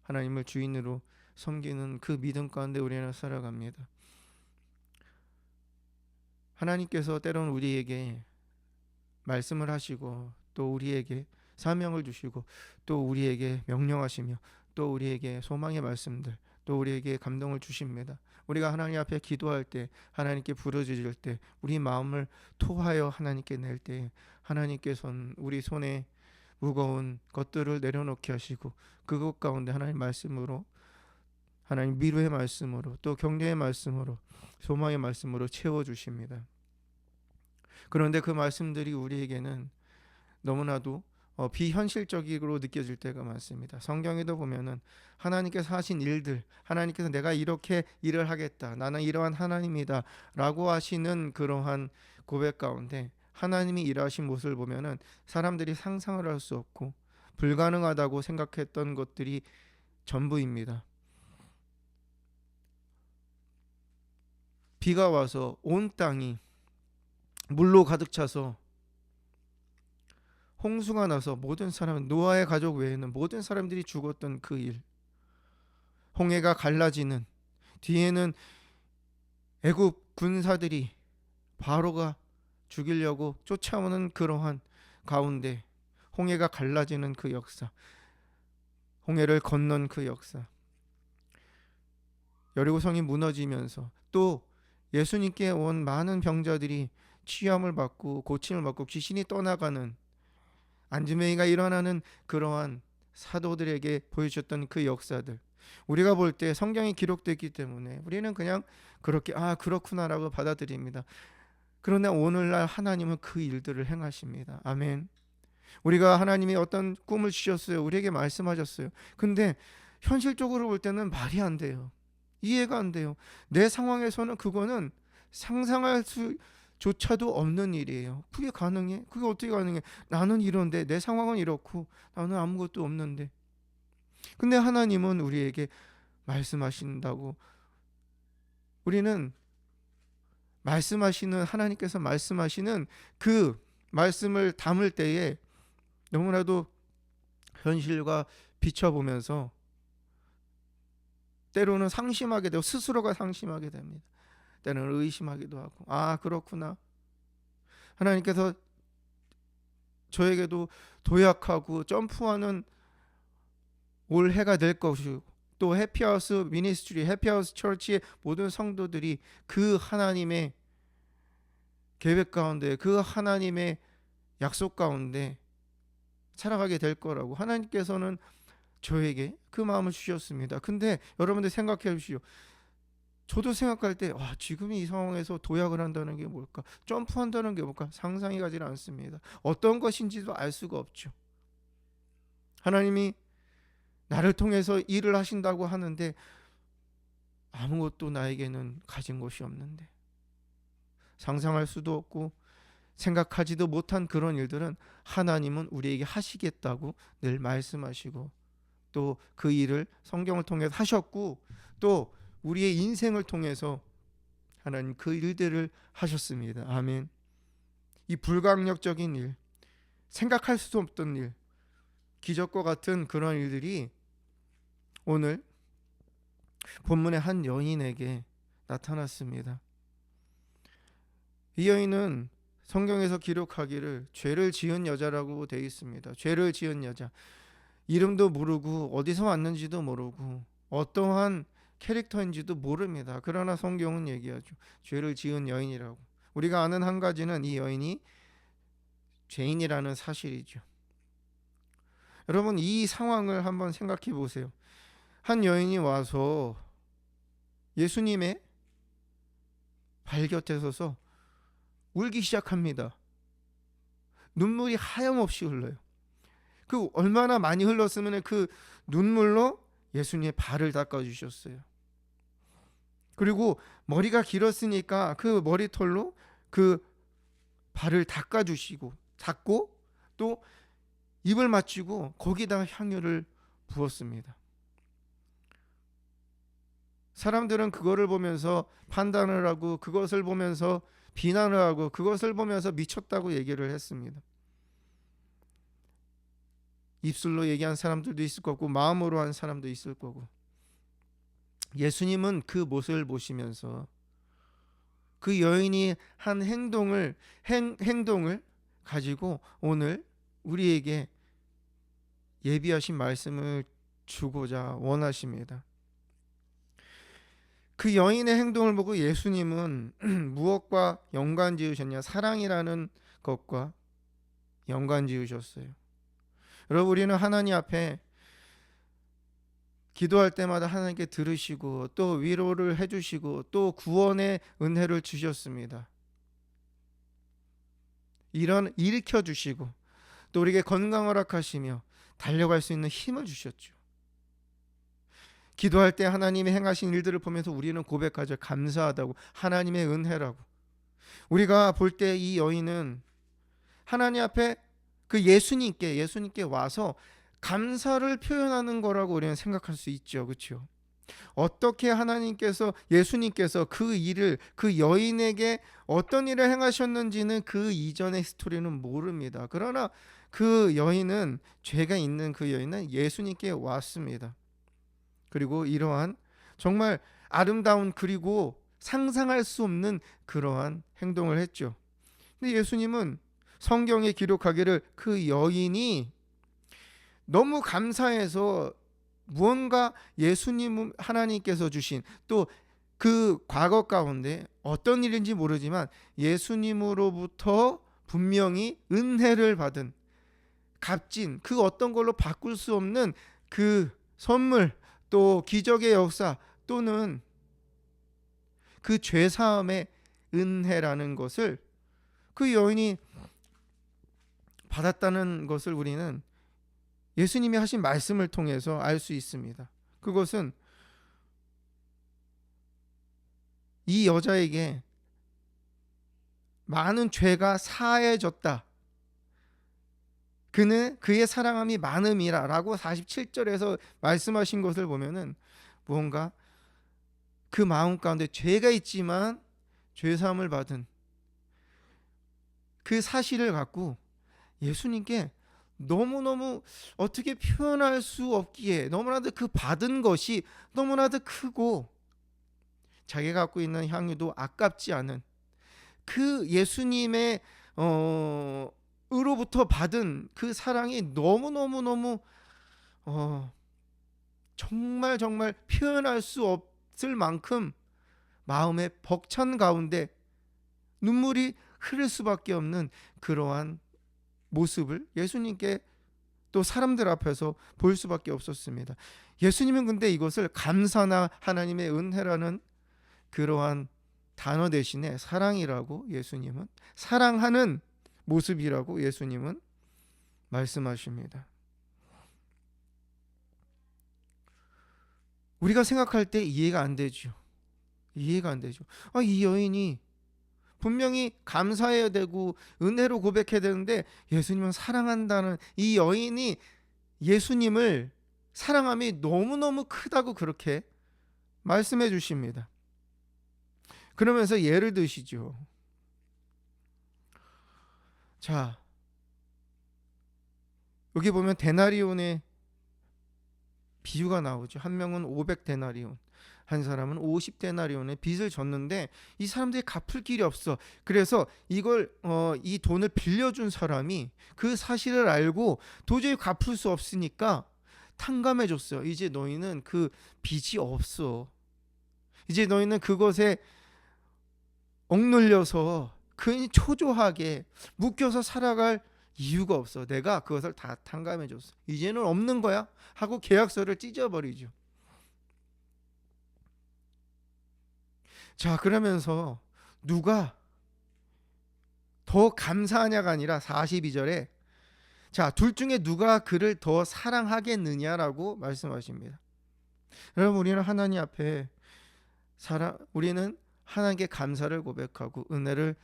하나님을 주인으로 섬기는 그 믿음 가운데 우리는 살아갑니다. 하나님께서 때로는 우리에게 말씀을 하시고 또 우리에게 사명을 주시고 또 우리에게 명령하시며 또 우리에게 소망의 말씀들 또 우리에게 감동을 주십니다. 우리가 하나님 앞에 기도할 때 하나님께 부르짖을 때 우리 마음을 토하여 하나님께 낼 때 하나님께서는 우리 손에 무거운 것들을 내려놓게 하시고 그것 가운데 하나님 말씀으로 하나님 위로의 말씀으로 또 격려의 말씀으로 소망의 말씀으로 채워주십니다. 그런데 그 말씀들이 우리에게는 너무나도 비현실적으로 느껴질 때가 많습니다. 성경에도 보면은 하나님께서 하신 일들, 하나님께서 내가 이렇게 일을 하겠다, 나는 이러한 하나님이다 라고 하시는 그러한 고백 가운데 하나님이 일하신 모습을 보면은 사람들이 상상을 할 수 없고 불가능하다고 생각했던 것들이 전부입니다. 비가 와서 온 땅이 물로 가득 차서 홍수가 나서 모든 사람, 노아의 가족 외에는 모든 사람들이 죽었던 그 일, 홍해가 갈라지는 뒤에는 애굽 군사들이 바로가 죽이려고 쫓아오는 그러한 가운데 홍해가 갈라지는 그 역사, 홍해를 건넌 그 역사, 여리고성이 무너지면서 또 예수님께 온 많은 병자들이 치유함을 받고 고침을 받고 귀신이 떠나가는 안지매가 일어나는 그러한 사도들에게 보여주셨던 그 역사들, 우리가 볼 때 성경이 기록됐기 때문에 우리는 그냥 그렇게 그렇구나라고 받아들입니다. 그러나 오늘날 하나님은 그 일들을 행하십니다. 아멘. 우리가 하나님이 어떤 꿈을 주셨어요. 우리에게 말씀하셨어요. 근데 현실적으로 볼 때는 말이 안 돼요. 이해가 안 돼요. 내 상황에서는 그거는 상상할 수조차도 없는 일이에요. 그게 가능해? 그게 어떻게 가능해? 나는 이런데 내 상황은 이렇고 나는 아무것도 없는데. 근데 하나님은 우리에게 말씀하신다고, 우리는 말씀하시는 하나님께서 말씀하시는 그 말씀을 담을 때에 너무나도 현실과 비춰보면서 때로는 상심하게 되고 스스로가 상심하게 됩니다. 때로는 의심하기도 하고 그렇구나. 하나님께서 저에게도 도약하고 점프하는 올해가 될 것이고 또 해피하우스 미니스트리, 해피하우스 처치의 모든 성도들이 그 하나님의 계획 가운데 그 하나님의 약속 가운데 살아가게 될 거라고 하나님께서는 저에게 그 마음을 주셨습니다. 근데 여러분들 생각해 주시오. 저도 생각할 때 지금 이 상황에서 도약을 한다는 게 뭘까? 점프한다는 게 뭘까? 상상이 가지 않습니다. 어떤 것인지도 알 수가 없죠. 하나님이 나를 통해서 일을 하신다고 하는데 아무것도 나에게는 가진 것이 없는데, 상상할 수도 없고 생각하지도 못한 그런 일들은 하나님은 우리에게 하시겠다고 늘 말씀하시고, 또 그 일을 성경을 통해서 하셨고, 또 우리의 인생을 통해서 하나님 그 일들을 하셨습니다. 아멘. 이 불가항력적인 일, 생각할 수도 없던 일, 기적과 같은 그런 일들이 오늘 본문의 한 여인에게 나타났습니다. 이 여인은 성경에서 기록하기를 죄를 지은 여자라고 되어 있습니다. 죄를 지은 여자, 이름도 모르고 어디서 왔는지도 모르고 어떠한 캐릭터인지도 모릅니다. 그러나 성경은 얘기하죠. 죄를 지은 여인이라고. 우리가 아는 한 가지는 이 여인이 죄인이라는 사실이죠. 여러분, 이 상황을 한번 생각해 보세요. 한 여인이 와서 예수님의 발 곁에 서서 울기 시작합니다. 눈물이 하염없이 흘러요. 그 얼마나 많이 흘렀으면 그 눈물로 예수님의 발을 닦아주셨어요. 그리고 머리가 길었으니까 그 머리털로 그 발을 닦아주시고, 닦고 또 입을 맞추고 거기다 향유를 부었습니다. 사람들은 그거를 보면서 판단을 하고, 그것을 보면서 비난을 하고, 그것을 보면서 미쳤다고 얘기를 했습니다. 입술로 얘기한 사람들도 있을 거고, 마음으로 한 사람도 있을 거고. 예수님은 그 모습을 보시면서 그 여인이 한 행동을 가지고 오늘 우리에게 예비하신 말씀을 주고자 원하십니다. 그 여인의 행동을 보고 예수님은 무엇과 연관 지으셨냐? 사랑이라는 것과 연관 지으셨어요. 여러분, 우리는 하나님 앞에 기도할 때마다 하나님께 들으시고, 또 위로를 해주시고, 또 구원의 은혜를 주셨습니다. 일으켜 주시고, 또 우리에게 건강을 허락하시며 달려갈 수 있는 힘을 주셨죠. 기도할 때 하나님이 행하신 일들을 보면서 우리는 고백하죠. 감사하다고, 하나님의 은혜라고. 우리가 볼 때 이 여인은 하나님 앞에 그 예수님께 와서 감사를 표현하는 거라고 우리는 생각할 수 있죠. 그렇죠? 어떻게 예수님께서 그 일을, 그 여인에게 어떤 일을 행하셨는지는 그 이전의 스토리는 모릅니다. 그러나 그 여인은, 죄가 있는 그 여인은 예수님께 왔습니다. 그리고 이러한 정말 아름다운, 그리고 상상할 수 없는 그러한 행동을 했죠. 근데 예수님은 성경에 기록하기를 그 여인이 너무 감사해서 무언가 하나님께서 주신, 또 그 과거 가운데 어떤 일인지 모르지만 예수님으로부터 분명히 은혜를 받은, 값진, 그 어떤 걸로 바꿀 수 없는 그 선물, 또 기적의 역사, 또는 그 죄사함의 은혜라는 것을 그 여인이 받았다는 것을 우리는 예수님이 하신 말씀을 통해서 알 수 있습니다. 그것은 이 여자에게 많은 죄가 사해졌다, 그의 사랑함이 많음이라 라고 47절에서 말씀하신 것을 보면은, 무언가 그 마음 가운데 죄가 있지만 죄사함을 받은 그 사실을 갖고 예수님께 너무너무 어떻게 표현할 수 없기에, 너무나도 그 받은 것이 너무나도 크고, 자기가 갖고 있는 향유도 아깝지 않은 그 예수님의 으로부터 받은 그 사랑이 너무 정말 표현할 수 없을 만큼 마음의 벅찬 가운데 눈물이 흐를 수밖에 없는 그러한 모습을 예수님께, 또 사람들 앞에서 볼 수밖에 없었습니다. 예수님은 근데 이것을 감사나 하나님의 은혜라는 그러한 단어 대신에 사랑이라고, 예수님은 사랑하는 모습이라고 예수님은 말씀하십니다. 우리가 생각할 때 이해가 안 되죠. 이 여인이 분명히 감사해야 되고 은혜로 고백해야 되는데 예수님은 사랑한다는 이 여인이 예수님을 사랑함이 너무너무 크다고 그렇게 말씀해 주십니다. 그러면서 예를 드시죠. 자, 여기 보면 데나리온의 비유가 나오죠. 한 명은 500데나리온, 한 사람은 50데나리온의 빚을 졌는데 이 사람들이 갚을 길이 없어. 그래서 이 돈을 빌려준 사람이 그 사실을 알고 도저히 갚을 수 없으니까 탕감해 줬어요. 이제 너희는 그 빚이 없어. 이제 너희는 그것에 억눌려서 괜히 초조하게 묶여서 살아갈 이유가 없어. 내가 그것을 다 탕감해 줬어. 이제는 없는 거야 하고 계약서를 찢어버리죠. 자, 그러면서 누가 더 감사하냐가 아니라 42절에 자, 둘 중에 누가 그를 더 사랑하겠느냐라고 말씀하십니다. 여러분, 우리는 하나님께 감사를 고백하고 은혜를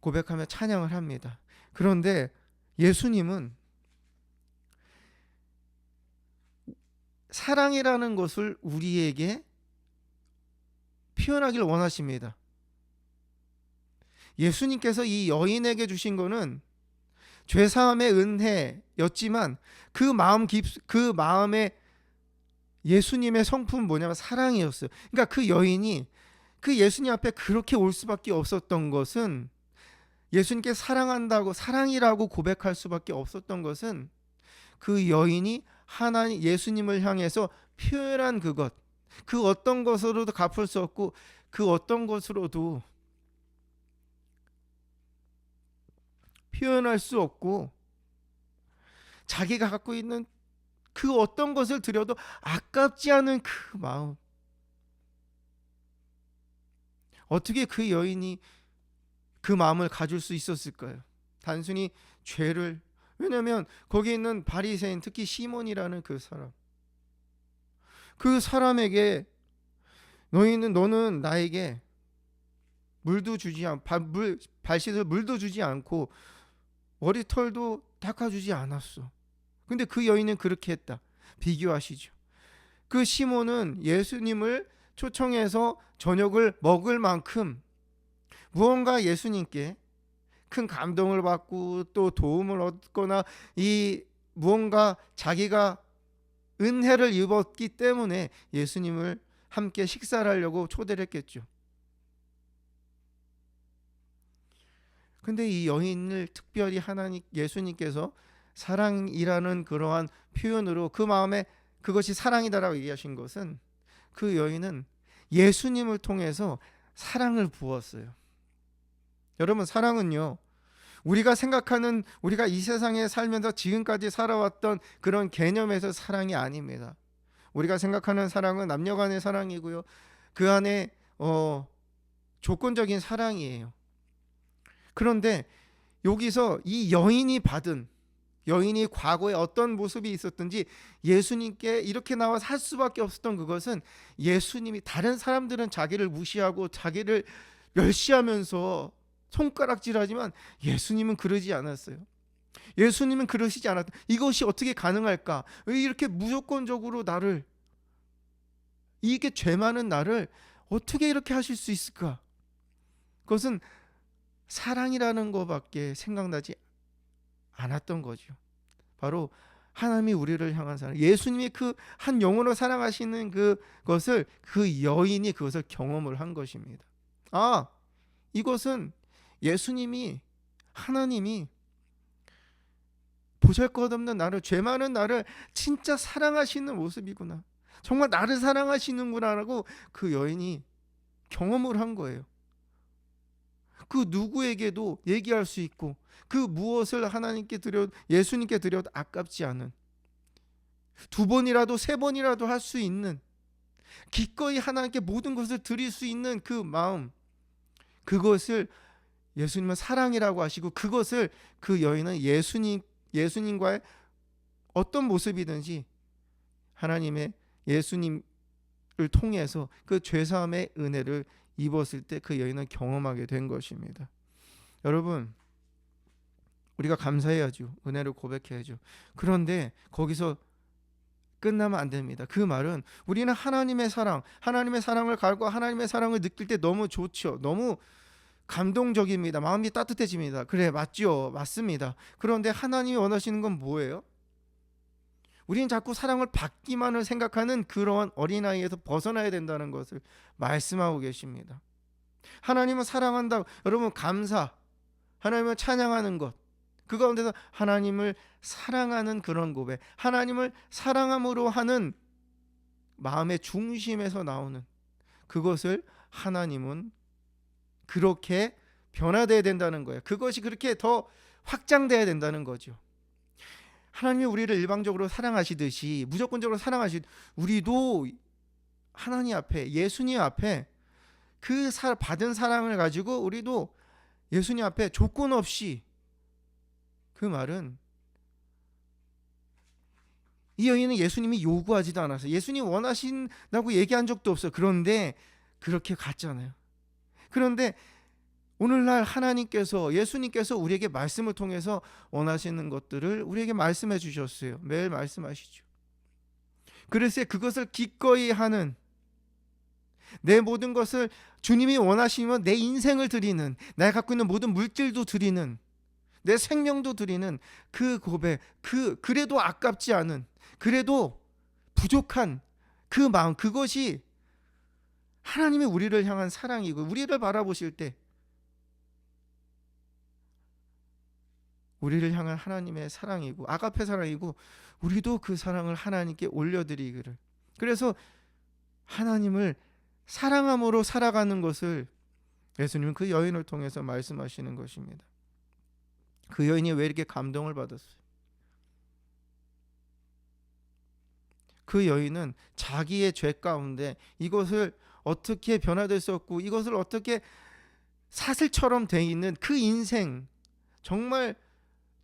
고백하며 찬양을 합니다. 그런데 예수님은 사랑이라는 것을 우리에게 표현하길 원하십니다. 예수님께서 이 여인에게 주신 거는 죄사함의 은혜였지만 그 마음에 예수님의 성품은 뭐냐면 사랑이었어요. 그러니까 그 여인이 그 예수님 앞에 그렇게 올 수밖에 없었던 것은, 예수님께 사랑한다고 사랑이라고 고백할 수밖에 없었던 것은 그 여인이 하나님 예수님을 향해서 표현한 그것, 그 어떤 것으로도 갚을 수 없고 그 어떤 것으로도 표현할 수 없고 자기가 갖고 있는 그 어떤 것을 드려도 아깝지 않은 그 마음. 어떻게 그 여인이 그 마음을 가질 수 있었을까요? 단순히 죄를, 왜냐하면 거기 있는 바리새인, 특히 시몬이라는 그 사람에게 너는 나에게 발 씻을 물도 주지 않고 머리털도 닦아주지 않았어. 근데 그 여인은 그렇게 했다. 비교하시죠. 그 시몬은 예수님을 초청해서 저녁을 먹을 만큼 무언가 예수님께 큰 감동을 받고 또 도움을 얻거나 무언가 자기가 은혜를 입었기 때문에 예수님을 함께 식사를 하려고 초대를 했겠죠. 근데 이 여인을 특별히 예수님께서 사랑이라는 그러한 표현으로 그 마음에 그것이 사랑이다라고 얘기하신 것은, 그 여인은 예수님을 통해서 사랑을 부었어요. 여러분, 사랑은요, 우리가 이 세상에 살면서 지금까지 살아왔던 그런 개념에서 사랑이 아닙니다. 우리가 생각하는 사랑은 남녀 간의 사랑이고요, 그 안에 조건적인 사랑이에요. 그런데 여기서 이 여인이 과거에 어떤 모습이 있었든지 예수님께 이렇게 나와 살 수밖에 없었던 그것은, 예수님이, 다른 사람들은 자기를 무시하고 자기를 멸시하면서 손가락질하지만 예수님은 그러지 않았어요. 예수님은 그러시지 않았다. 이것이 어떻게 가능할까? 왜 이렇게 무조건적으로 이게 죄 많은 나를 어떻게 이렇게 하실 수 있을까? 그것은 사랑이라는 것밖에 생각나지 않았던 거죠. 바로 하나님이 우리를 향한 사랑, 예수님이 그 한 영혼을 사랑하시는 그것을, 그 여인이 그것을 경험을 한 것입니다. 이것은 하나님이 보잘것없는 나를, 죄 많은 나를 진짜 사랑하시는 모습이구나, 정말 나를 사랑하시는구나라고 그 여인이 경험을 한 거예요. 그 누구에게도 얘기할 수 있고, 그 무엇을 예수님께 드려도 아깝지 않은, 2번이라도 3번이라도 할 수 있는, 기꺼이 하나님께 모든 것을 드릴 수 있는 그 마음, 그것을 예수님은 사랑이라고 하시고, 그것을 그 여인은 예수님과의 어떤 모습이든지 하나님의 예수님을 통해서 그 죄사함의 은혜를 입었을 때 그 여인은 경험하게 된 것입니다. 여러분, 우리가 감사해야죠. 은혜를 고백해야죠. 그런데 거기서 끝나면 안 됩니다. 그 말은 우리는 하나님의 사랑을 갈고 하나님의 사랑을 느낄 때 너무 좋죠. 너무 감동적입니다. 마음이 따뜻해집니다. 그래, 맞죠. 맞습니다. 그런데 하나님이 원하시는 건 뭐예요? 우리는 자꾸 사랑을 받기만을 생각하는 그러한 어린아이에서 벗어나야 된다는 것을 말씀하고 계십니다. 하나님은 사랑한다. 여러분, 감사, 하나님을 찬양하는 것, 그 가운데서 하나님을 사랑하는 그런 고백, 하나님을 사랑함으로 하는 마음의 중심에서 나오는 그것을 하나님은 그렇게 변화되어야 된다는 거예요. 그것이 그렇게 더 확장되어야 된다는 거죠. 하나님이 우리를 일방적으로 사랑하시듯이, 무조건적으로 우리도 하나님 앞에, 예수님 앞에 그 받은 사랑을 가지고 우리도 예수님 앞에 조건 없이, 그 말은 이 여인은 예수님이 요구하지도 않았어요. 예수님 원하신다고 얘기한 적도 없어요. 그런데 그렇게 갔잖아요. 그런데 오늘날 하나님께서, 예수님께서 우리에게 말씀을 통해서 원하시는 것들을 우리에게 말씀해 주셨어요. 매일 말씀하시죠. 그래서 그것을 기꺼이 하는, 내 모든 것을 주님이 원하시면 내 인생을 드리는, 내가 갖고 있는 모든 물질도 드리는, 내 생명도 드리는 그 고백, 그래도 아깝지 않은, 그래도 부족한 그 마음, 그것이 하나님의 우리를 향한 사랑이고, 우리를 바라보실 때 우리를 향한 하나님의 사랑이고, 아가페 사랑이고, 우리도 그 사랑을 하나님께 올려드리기를. 그래서 하나님을 사랑함으로 살아가는 것을 예수님은 그 여인을 통해서 말씀하시는 것입니다. 그 여인이 왜 이렇게 감동을 받았어요? 그 여인은 자기의 죄 가운데 이것을 어떻게 변화될 수 없고, 이것을 어떻게 사슬처럼 돼 있는 그 인생, 정말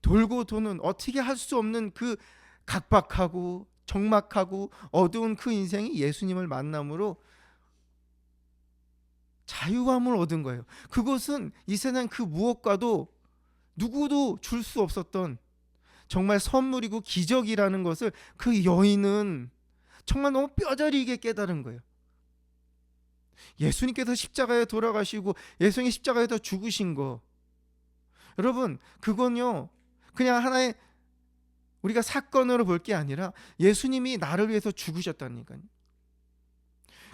돌고 도는, 어떻게 할 수 없는 그 각박하고 적막하고 어두운 그 인생이 예수님을 만남으로 자유함을 얻은 거예요. 그것은 이 세상 그 무엇과도 누구도 줄 수 없었던 정말 선물이고 기적이라는 것을 그 여인은 정말 너무 뼈저리게 깨달은 거예요. 예수님께서 십자가에 돌아가시고 예수님이 십자가에서 죽으신 거, 여러분, 그건요 그냥 하나의 우리가 사건으로 볼 게 아니라 예수님이 나를 위해서 죽으셨다니까요.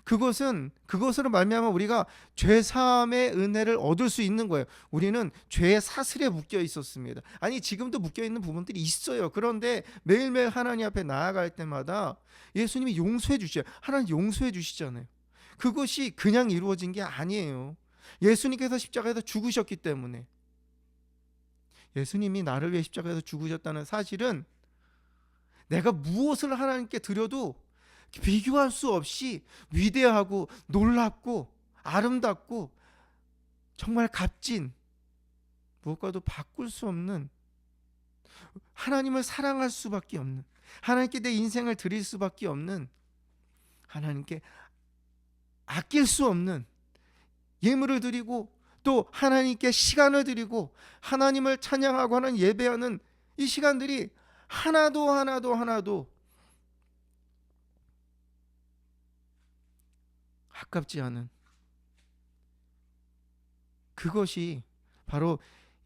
그것으로 말미암아 우리가 죄 사함의 은혜를 얻을 수 있는 거예요. 우리는 죄의 사슬에 묶여 있었습니다. 아니, 지금도 묶여 있는 부분들이 있어요. 그런데 매일매일 하나님 앞에 나아갈 때마다 예수님이 용서해 주셔요. 하나님 용서해 주시잖아요. 그것이 그냥 이루어진 게 아니에요. 예수님께서 십자가에서 죽으셨기 때문에, 예수님이 나를 위해 십자가에서 죽으셨다는 사실은 내가 무엇을 하나님께 드려도 비교할 수 없이 위대하고 놀랍고 아름답고 정말 값진, 무엇과도 바꿀 수 없는, 하나님을 사랑할 수밖에 없는, 하나님께 내 인생을 드릴 수밖에 없는, 하나님께 아낄 수 없는 예물을 드리고, 또 하나님께 시간을 드리고 하나님을 찬양하고 하는 예배하는 이 시간들이 하나도 아깝지 않은, 그것이 바로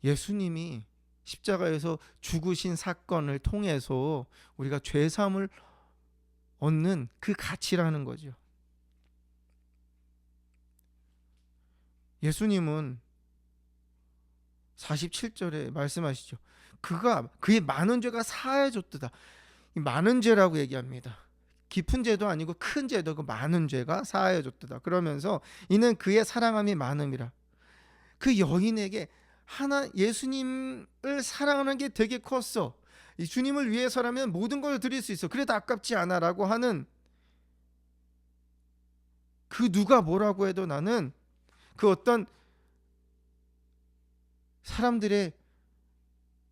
예수님이 십자가에서 죽으신 사건을 통해서 우리가 죄사함을 얻는 그 가치라는 거죠. 예수님은 47절에 말씀하시죠. 그의 많은 죄가 사해졌도다. 많은 죄라고 얘기합니다. 깊은 죄도 아니고 큰 죄도, 그 많은 죄가 사하여졌도다. 그러면서 이는 그의 사랑함이 많음이라. 그 여인에게 예수님을 사랑하는 게 되게 컸어. 이 주님을 위해서라면 모든 걸 드릴 수 있어. 그래도 아깝지 않아라고 하는, 그 누가 뭐라고 해도 나는 그 어떤 사람들의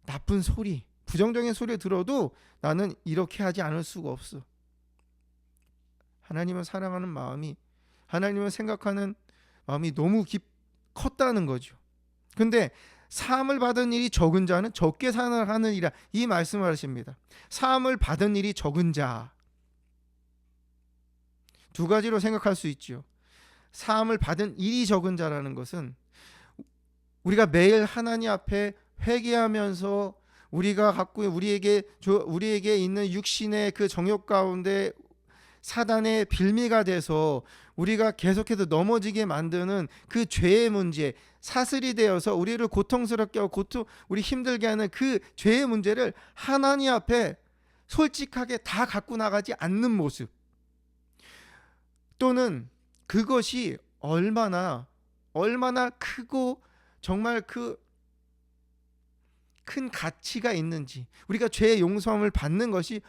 나쁜 소리, 부정적인 소리 들어도 나는 이렇게 하지 않을 수가 없어. 하나님을 사랑하는 마음이, 하나님을 생각하는 마음이 너무 컸다는 거죠. 근데 사함을 받은 일이 적은 자는 적게 살아가느니라, 이 말씀을 하십니다. 사함을 받은 일이 적은 자, 두 가지로 생각할 수 있죠. 사함을 받은 일이 적은 자라는 것은 우리가 매일 하나님 앞에 회개하면서 우리가 갖고 우리에게 있는 육신의 그 정욕 가운데 사단의 빌미가 돼서 우리가 계속해서 넘어지게 만드는 그 죄의 문제, 사슬이 되어서 우리를 고통스럽게 하고 우리 힘들게 하는 그 죄의 문제를 하나님 앞에 솔직하게 다 갖고 나가지 않는 모습, 또는 그것이 얼마나 크고 정말 그 큰 가치가 있는지, 우리가 죄의 용서함을 받는 것이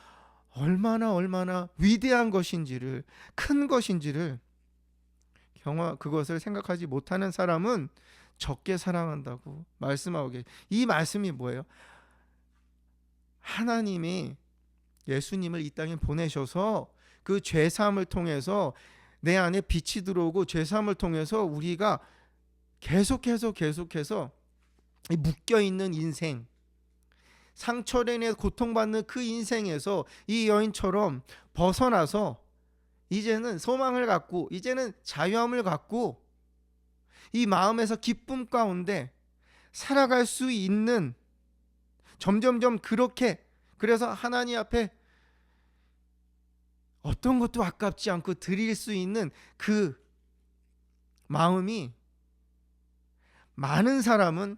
얼마나 위대한 것인지를, 큰 것인지를 그것을 생각하지 못하는 사람은 적게 사랑한다고 말씀하고 계세요. 이 말씀이 뭐예요? 하나님이 예수님을 이 땅에 보내셔서 그 죄사함을 통해서 내 안에 빛이 들어오고, 죄사함을 통해서 우리가 계속해서 묶여있는 인생, 상처로 인해 고통받는 그 인생에서 이 여인처럼 벗어나서 이제는 소망을 갖고, 이제는 자유함을 갖고 이 마음에서 기쁨 가운데 살아갈 수 있는, 점점점 그렇게, 그래서 하나님 앞에 어떤 것도 아깝지 않고 드릴 수 있는 그 마음이 많은 사람은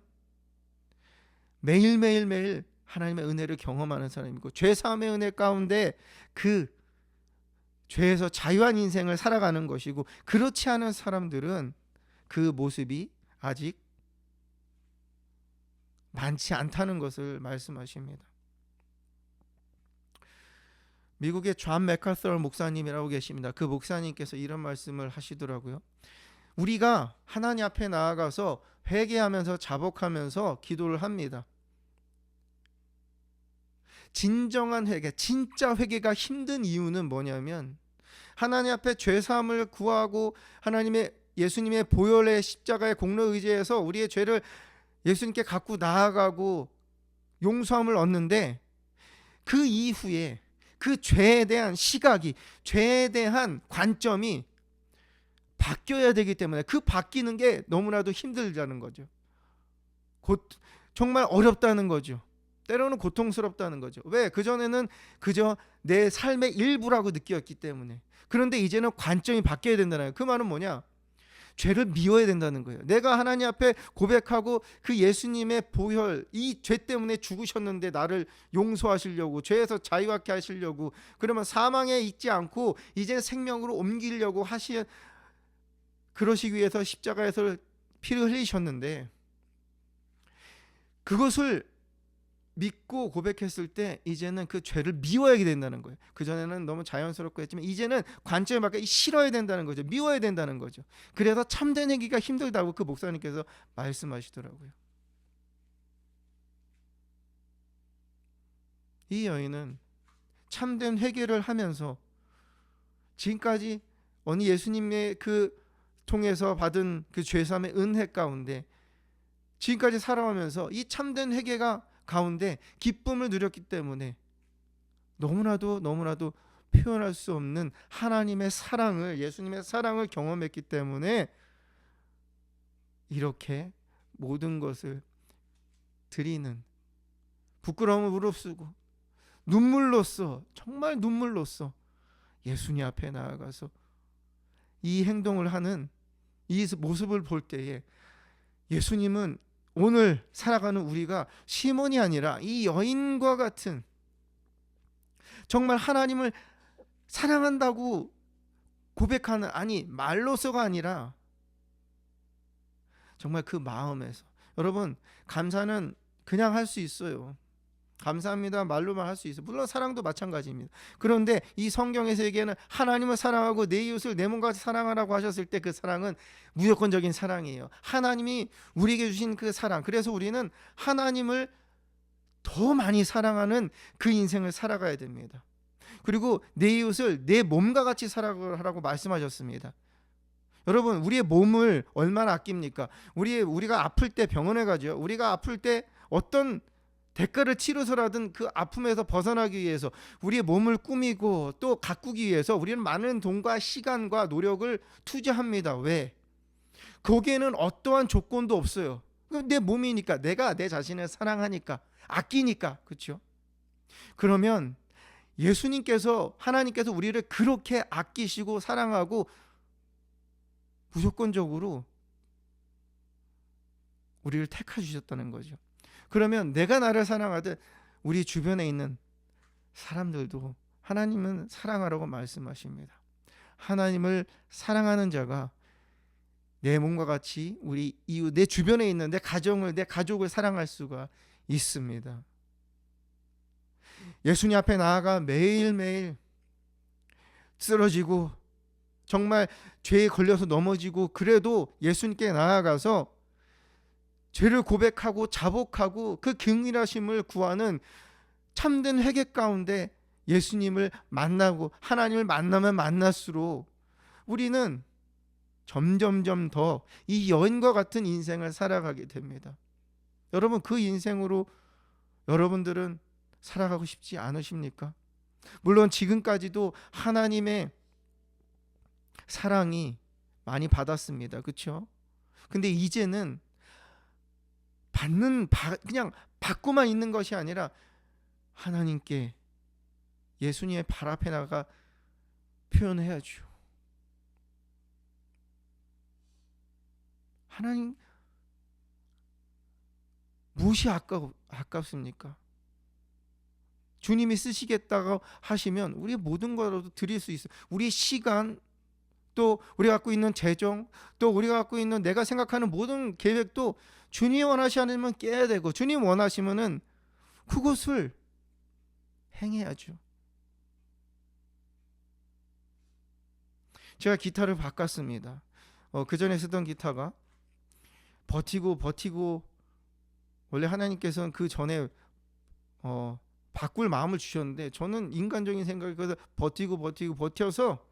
매일 하나님의 은혜를 경험하는 사람이고, 죄사함의 은혜 가운데 그 죄에서 자유한 인생을 살아가는 것이고, 그렇지 않은 사람들은 그 모습이 아직 많지 않다는 것을 말씀하십니다. 미국의 존 맥카서 목사님이라고 계십니다. 그 목사님께서 이런 말씀을 하시더라고요. 우리가 하나님 앞에 나아가서 회개하면서 자복하면서 기도를 합니다. 진정한 회개, 진짜 회개가 힘든 이유는 뭐냐면, 하나님 앞에 죄사함을 구하고 하나님의 예수님의 보혈의 십자가의 공로 의지해서 우리의 죄를 예수님께 갖고 나아가고 용서함을 얻는데, 그 이후에 그 죄에 대한 시각이, 죄에 대한 관점이 바뀌어야 되기 때문에, 그 바뀌는 게 너무나도 힘들다는 거죠. 정말 어렵다는 거죠. 때로는 고통스럽다는 거죠. 왜? 그전에는 그저 내 삶의 일부라고 느꼈기 때문에. 그런데 이제는 관점이 바뀌어야 된다는 거예요. 그 말은 뭐냐? 죄를 미워야 된다는 거예요. 내가 하나님 앞에 고백하고 그 예수님의 보혈, 이 죄 때문에 죽으셨는데 나를 용서하시려고, 죄에서 자유하게 하시려고, 그러면 사망에 있지 않고 이제 생명으로 옮기려고 그러시기 위해서 십자가에서 피를 흘리셨는데, 그것을 믿고 고백했을 때 이제는 그 죄를 미워야 된다는 거예요. 그전에는 너무 자연스럽고 했지만 이제는 관점이 바뀌어 싫어야 된다는 거죠. 미워야 된다는 거죠. 그래서 참된 회개가 힘들다고 그 목사님께서 말씀하시더라고요. 이 여인은 참된 회개를 하면서 지금까지 어느 예수님의 그 통해서 받은 그 죄사함의 은혜 가운데 지금까지 살아가면서 이 참된 회개가 가운데 기쁨을 누렸기 때문에 너무나도 표현할 수 없는 하나님의 사랑을, 예수님의 사랑을 경험했기 때문에 이렇게 모든 것을 드리는, 부끄러움을 무릅쓰고 눈물로써, 정말 눈물로써 예수님 앞에 나아가서 이 행동을 하는 이 모습을 볼 때에, 예수님은 오늘 살아가는 우리가 시몬이 아니라 이 여인과 같은, 정말 하나님을 사랑한다고 고백하는, 아니 말로서가 아니라 정말 그 마음에서. 여러분, 감사는 그냥 할 수 있어요. 감사합니다 말로만 할 수 있어요. 물론 사랑도 마찬가지입니다. 그런데 이 성경에서 얘기하는 하나님을 사랑하고 내 이웃을 내 몸같이 사랑하라고 하셨을 때 그 사랑은 무조건적인 사랑이에요. 하나님이 우리에게 주신 그 사랑, 그래서 우리는 하나님을 더 많이 사랑하는 그 인생을 살아가야 됩니다. 그리고 내 이웃을 내 몸과 같이 사랑하라고 말씀하셨습니다. 여러분, 우리의 몸을 얼마나 아낍니까? 우리가 아플 때 병원에 가죠. 우리가 아플 때 어떤 대가를 치르서라든 그 아픔에서 벗어나기 위해서 우리의 몸을 꾸미고 또 가꾸기 위해서 우리는 많은 돈과 시간과 노력을 투자합니다. 왜? 거기에는 어떠한 조건도 없어요. 내 몸이니까, 내가 내 자신을 사랑하니까, 아끼니까. 그렇죠? 그러면 하나님께서 우리를 그렇게 아끼시고 사랑하고 무조건적으로 우리를 택하 주셨다는 거죠. 그러면 내가 나를 사랑하듯 우리 주변에 있는 사람들도 하나님은 사랑하라고 말씀하십니다. 하나님을 사랑하는 자가 내 몸과 같이 우리 이웃, 내 주변에 있는 내 가족을 사랑할 수가 있습니다. 예수님 앞에 나아가 매일매일 쓰러지고 정말 죄에 걸려서 넘어지고, 그래도 예수님께 나아가서 죄를 고백하고 자복하고 그 긍휼하심을 구하는 참된 회개 가운데 예수님을 만나고 하나님을 만나면 만날수록 우리는 점점점 더 이 여인과 같은 인생을 살아가게 됩니다. 여러분, 그 인생으로 여러분들은 살아가고 싶지 않으십니까? 물론 지금까지도 하나님의 사랑이 많이 받았습니다. 그렇죠? 근데 이제는 그냥 받고만 있는 것이 아니라 하나님께, 예수님의 발 앞에 나가 표현해야죠. 하나님, 무엇이 아깝습니까? 주님이 쓰시겠다고 하시면 우리 모든 거라도 드릴 수 있어요. 우리 시간, 또 우리가 갖고 있는 재정, 또 우리가 갖고 있는 내가 생각하는 모든 계획도 주님이 원하시면 깨야 되고, 주님 원하시면은 그것을 행해야죠. 제가 기타를 바꿨습니다. 그 전에 쓰던 기타가 버티고 원래 하나님께서는 그 전에 바꿀 마음을 주셨는데, 저는 인간적인 생각이 그래서 버텨서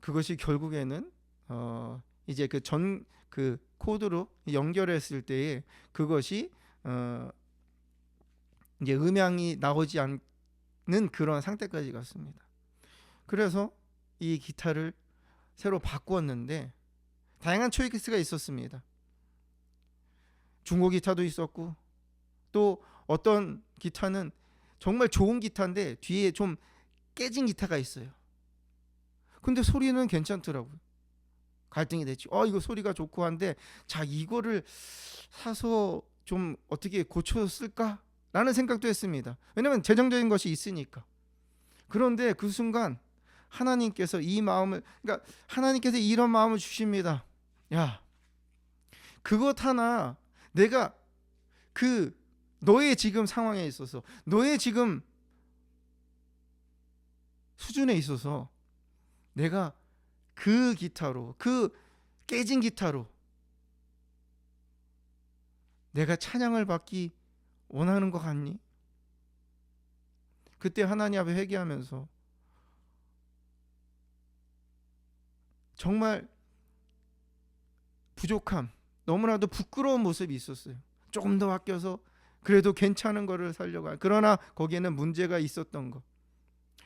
그것이 결국에는 이제 그 코드로 연결했을 때에 그것이 이제 음향이 나오지 않는 그런 상태까지 갔습니다. 그래서 이 기타를 새로 바꾸었는데 다양한 초이스가 있었습니다. 중고 기타도 있었고, 또 어떤 기타는 정말 좋은 기타인데 뒤에 좀 깨진 기타가 있어요. 근데 소리는 괜찮더라고요. 갈등이 됐죠. 이거 소리가 좋고 한데, 자, 이거를 사서 좀 어떻게 고쳐 쓸까? 라는 생각도 했습니다. 왜냐면 재정적인 것이 있으니까. 그런데 그 순간 하나님께서 하나님께서 이런 마음을 주십니다. 야, 그것 하나 내가 너의 지금 상황에 있어서, 너의 지금 수준에 있어서 내가 그 기타로, 그 깨진 기타로 내가 찬양을 받기 원하는 것 같니? 그때 하나님 앞에 회개하면서 정말 부족함, 너무나도 부끄러운 모습이 있었어요. 조금 더 아껴서 그래도 괜찮은 거를 살려고. 그러나 거기에는 문제가 있었던 것.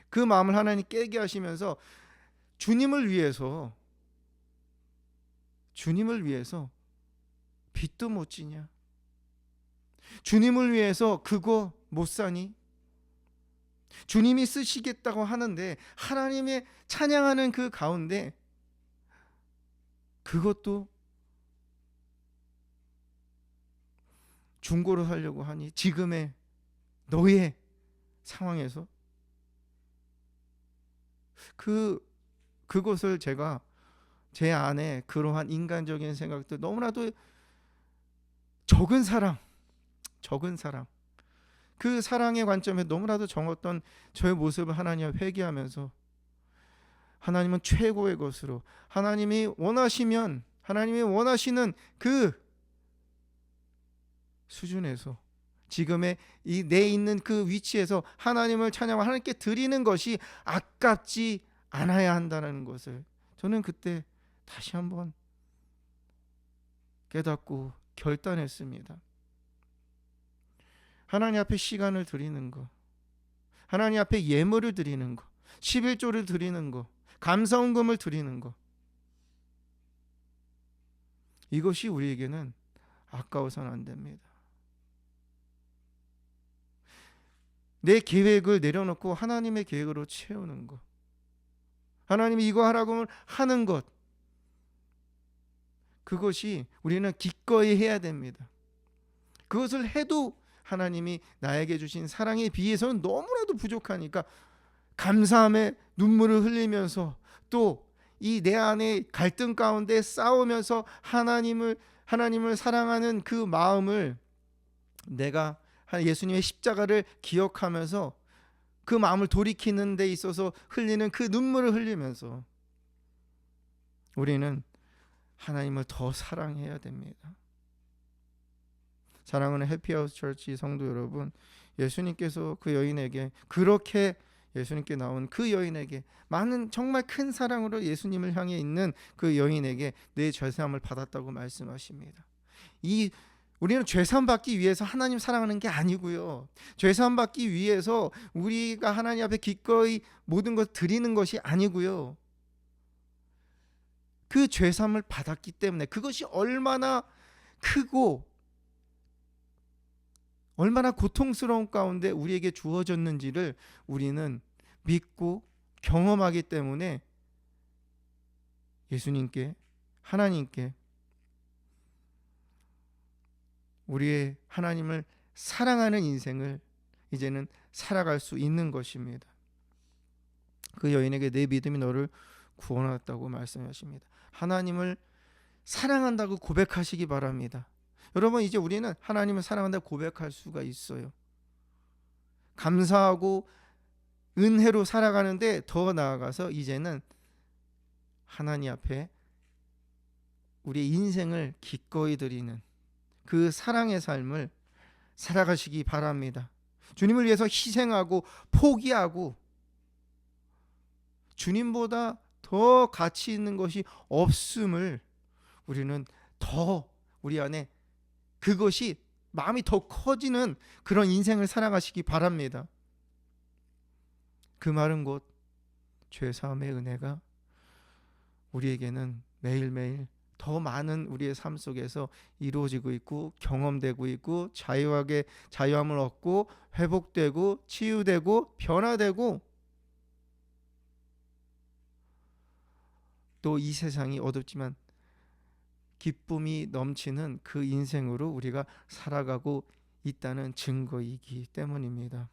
그 마음을 하나님 깨게 하시면서 주님을 위해서 빚도 못 지냐? 주님을 위해서 그거 못 사니? 주님이 쓰시겠다고 하는데 하나님의 찬양하는 그 가운데 그것도 중고로 살려고 하니? 지금의 너의 상황에서 그것을 제가 제 안에 그러한 인간적인 생각들, 너무나도 적은 사랑, 그 사랑의 관점에 너무나도 정었던 저의 모습을 하나님 앞에 회개하면서, 하나님은 최고의 것으로, 하나님이 원하시는 그 수준에서, 지금의 내 있는 그 위치에서 하나님을 찬양하고 하나님께 드리는 것이 아깝지 않아야 한다는 것을 저는 그때 다시 한번 깨닫고 결단했습니다. 하나님 앞에 시간을 드리는 것, 하나님 앞에 예물을 드리는 것, 11조를 드리는 것, 감사헌금을 드리는 것, 이것이 우리에게는 아까워서는 안 됩니다. 내 계획을 내려놓고 하나님의 계획으로 채우는 것, 하나님이 이거 하라고 하는 것, 그것이 우리는 기꺼이 해야 됩니다. 그것을 해도 하나님이 나에게 주신 사랑에 비해서는 너무나도 부족하니까 감사함에 눈물을 흘리면서 또 이 내 안에 갈등 가운데 싸우면서 하나님을 사랑하는 그 마음을 내가 예수님의 십자가를 기억하면서 그 마음을 돌이키는 데 있어서 흘리는 그 눈물을 흘리면서 우리는 하나님을 더 사랑해야 됩니다. 사랑하는 해피하우스 처치 성도 여러분, 예수님께서 그 여인에게, 그렇게 예수님께 나온 그 여인에게, 많은 정말 큰 사랑으로 예수님을 향해 있는 그 여인에게 내 죄사함을 받았다고 말씀하십니다. 우리는 죄사함 받기 위해서 하나님 사랑하는 게 아니고요, 죄사함 받기 위해서 우리가 하나님 앞에 기꺼이 모든 것 드리는 것이 아니고요, 그 죄사함을 받았기 때문에 그것이 얼마나 크고 얼마나 고통스러운 가운데 우리에게 주어졌는지를 우리는 믿고 경험하기 때문에 예수님께, 하나님께 우리의 하나님을 사랑하는 인생을 이제는 살아갈 수 있는 것입니다. 그 여인에게 내 믿음이 너를 구원하였다고 말씀하십니다. 하나님을 사랑한다고 고백하시기 바랍니다. 여러분, 이제 우리는 하나님을 사랑한다고 고백할 수가 있어요. 감사하고 은혜로 살아가는데 더 나아가서 이제는 하나님 앞에 우리의 인생을 기꺼이 드리는 그 사랑의 삶을 살아가시기 바랍니다. 주님을 위해서 희생하고 포기하고 주님보다 더 가치 있는 것이 없음을 우리는 더 우리 안에 그것이 마음이 더 커지는 그런 인생을 살아가시기 바랍니다. 그 말은 곧 죄사함의 은혜가 우리에게는 매일매일 더 많은 우리의 삶 속에서 이루어지고 있고 경험되고 있고 자유함을 얻고 회복되고 치유되고 변화되고 또 이 세상이 어둡지만 기쁨이 넘치는 그 인생으로 우리가 살아가고 있다는 증거이기 때문입니다.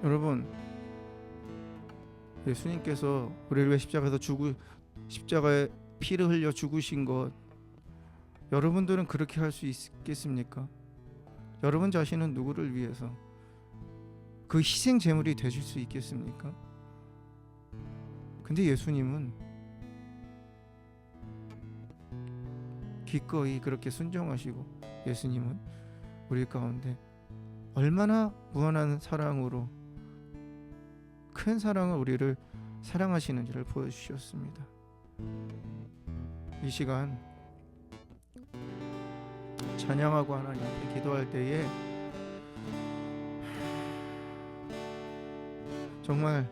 여러분, 예수님께서 우리를 위해 십자가에 피를 흘려 죽으신 것, 여러분들은 그렇게 할 수 있겠습니까? 여러분 자신은 누구를 위해서 그 희생 제물이 되실 수 있겠습니까? 근데 예수님은 기꺼이 그렇게 순종하시고, 예수님은 우리 가운데 얼마나 무한한 사랑으로 큰 사랑을 우리를 사랑하시는지를 보여주셨습니다. 이 시간 찬양하고 하나님 앞에 기도할 때에 정말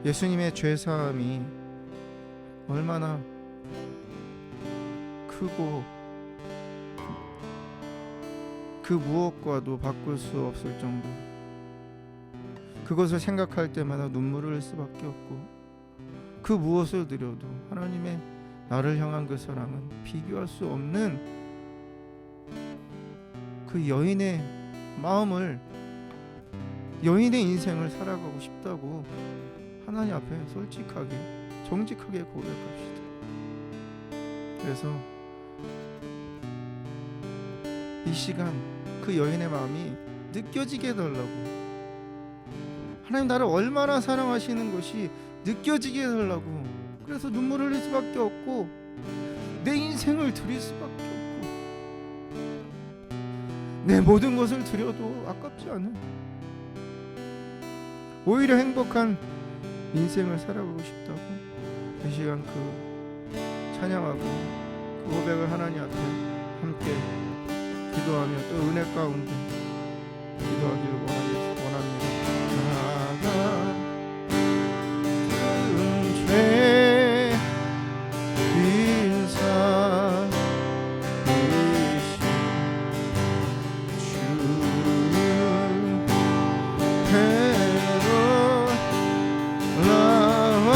예수님의 죄사함이 얼마나 크고 그 무엇과도 바꿀 수 없을 정도, 그것을 생각할 때마다 눈물을 흘릴 수밖에 없고, 그 무엇을 드려도 하나님의 나를 향한 그 사랑은 비교할 수 없는 그 여인의 마음을, 여인의 인생을 살아가고 싶다고 하나님 앞에 솔직하게 정직하게 고백합시다. 그래서 이 시간 그 여인의 마음이 느껴지게 해달라고 하나님 나를 얼마나 사랑하시는 것이 느껴지게 해달라고. 그래서 눈물 흘릴 수밖에 없고 내 인생을 드릴 수밖에 없고 내 모든 것을 드려도 아깝지 않은, 오히려 행복한 인생을 살아가고 싶다고 이 시간 그 찬양하고 그 고백을 하나님 앞에 함께 기도하며 또 은혜 가운데 기도하기를 원합니다. 나같은 죄인 살리신 주는 배로 나와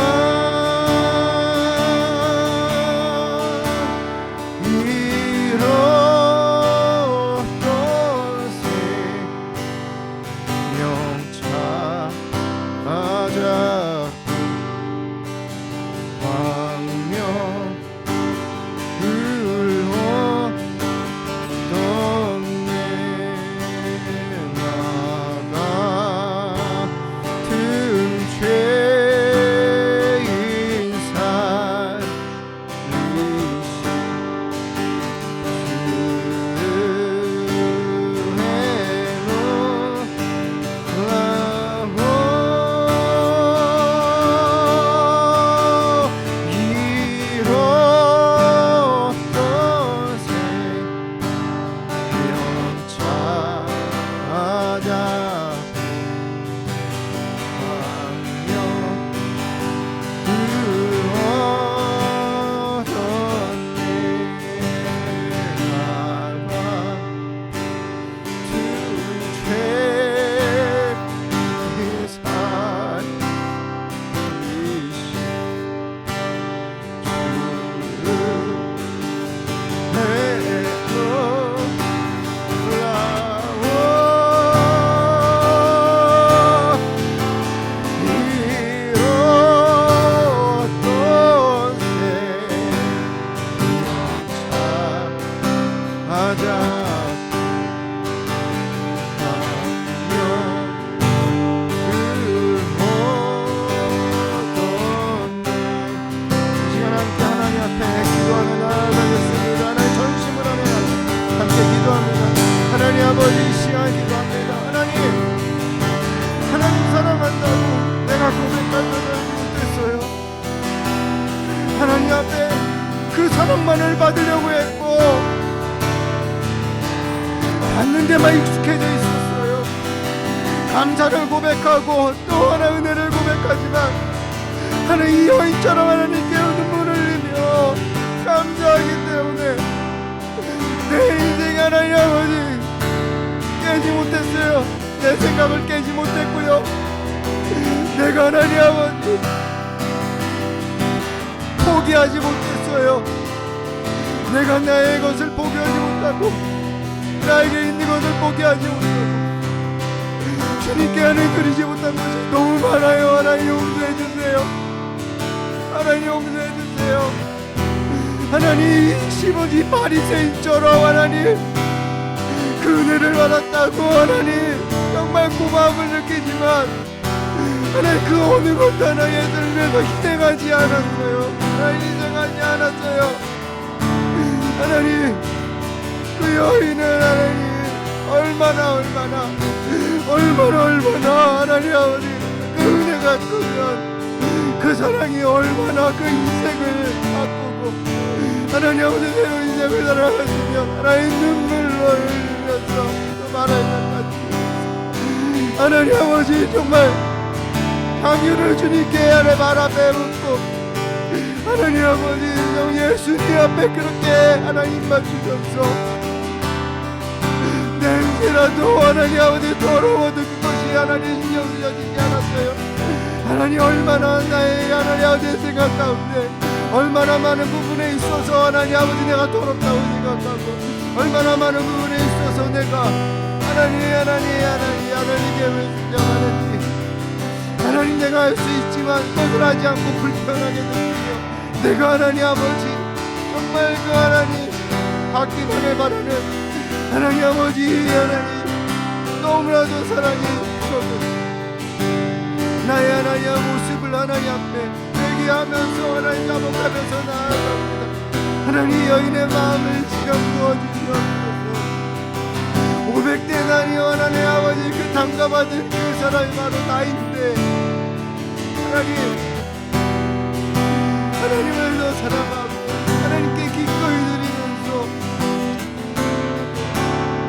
하나님 앞에 그 사랑만을 받으려고 했고 받는 데만 익숙해져 있었어요. 감사를 고백하고 또 하나 은혜를 고백하지만 하나님 이 여인처럼 하나님께 눈물을 흘리며 감사하기 때문에 내 인생 하나님 아버지 깨지 못했어요. 내 생각을 깨지 못했고요. 내가 하나님 아버지 포기하지 못했어요. 내가 나의 것을 포기하지 못하고 나에게 있는 것을 포기하지 못하고 주님께 하나님 드리지 못한 것이 너무 많아요. 하나님 용서해 주세요. 하나님 용서해 주세요. 하나님 시몬이 바리새인처럼 하나님 그 은혜를 받았다고 하나님 정말 고마움을 느끼지만 하나님 그 어느 것도 하나의 들면서 희생하지 않았어요. 하나님 희생하지 않았어요. 하나님 그 여인은 하나님 얼마나 하나님 아버지 그 은혜가 크면 그 사랑이 얼마나 그 인생을 바꾸고 하나님 아버지 새로운 인생을 살아가시며 하나님 눈물로 흘려서 말할 것같이 하나님 아버지 정말 강유를 주님께 하나님 발 앞에 묻고 하나님 아버지 예수님 앞에 그렇게 하나님 맞추셔서 냄새라도 하나님 아버지 더러워도 그것이 하나님 신경 쓰여지지 않았어요. 하나님 얼마나 나의 하나님 아버지 생각 가운데 얼마나 많은 부분에 있어서 하나님 아버지 내가 더럽다고 생각하고 얼마나 많은 부분에 있어서 내가 하나님께 왜 순종하는지 하나님 내가 할 수 있지만 그것을 하지 않고 불편하게 느끼며 내가 하나님 아버지 정말 그 하나님 받기만을 바라는 하나님 아버지 하나님 너무나도 사랑이 주셔서 나의 하나님의 모습을 하나님 앞에 회개하면서 하나님 자복하면서 나아갑니다. 하나님 여인의 마음을 지금 부어주시옵소서. 500대나니요 하나님 아버지 그 담가받은 그 사람이 바로 나인데 하나님을 더 사랑하고 하나님께 기꺼이 드리면서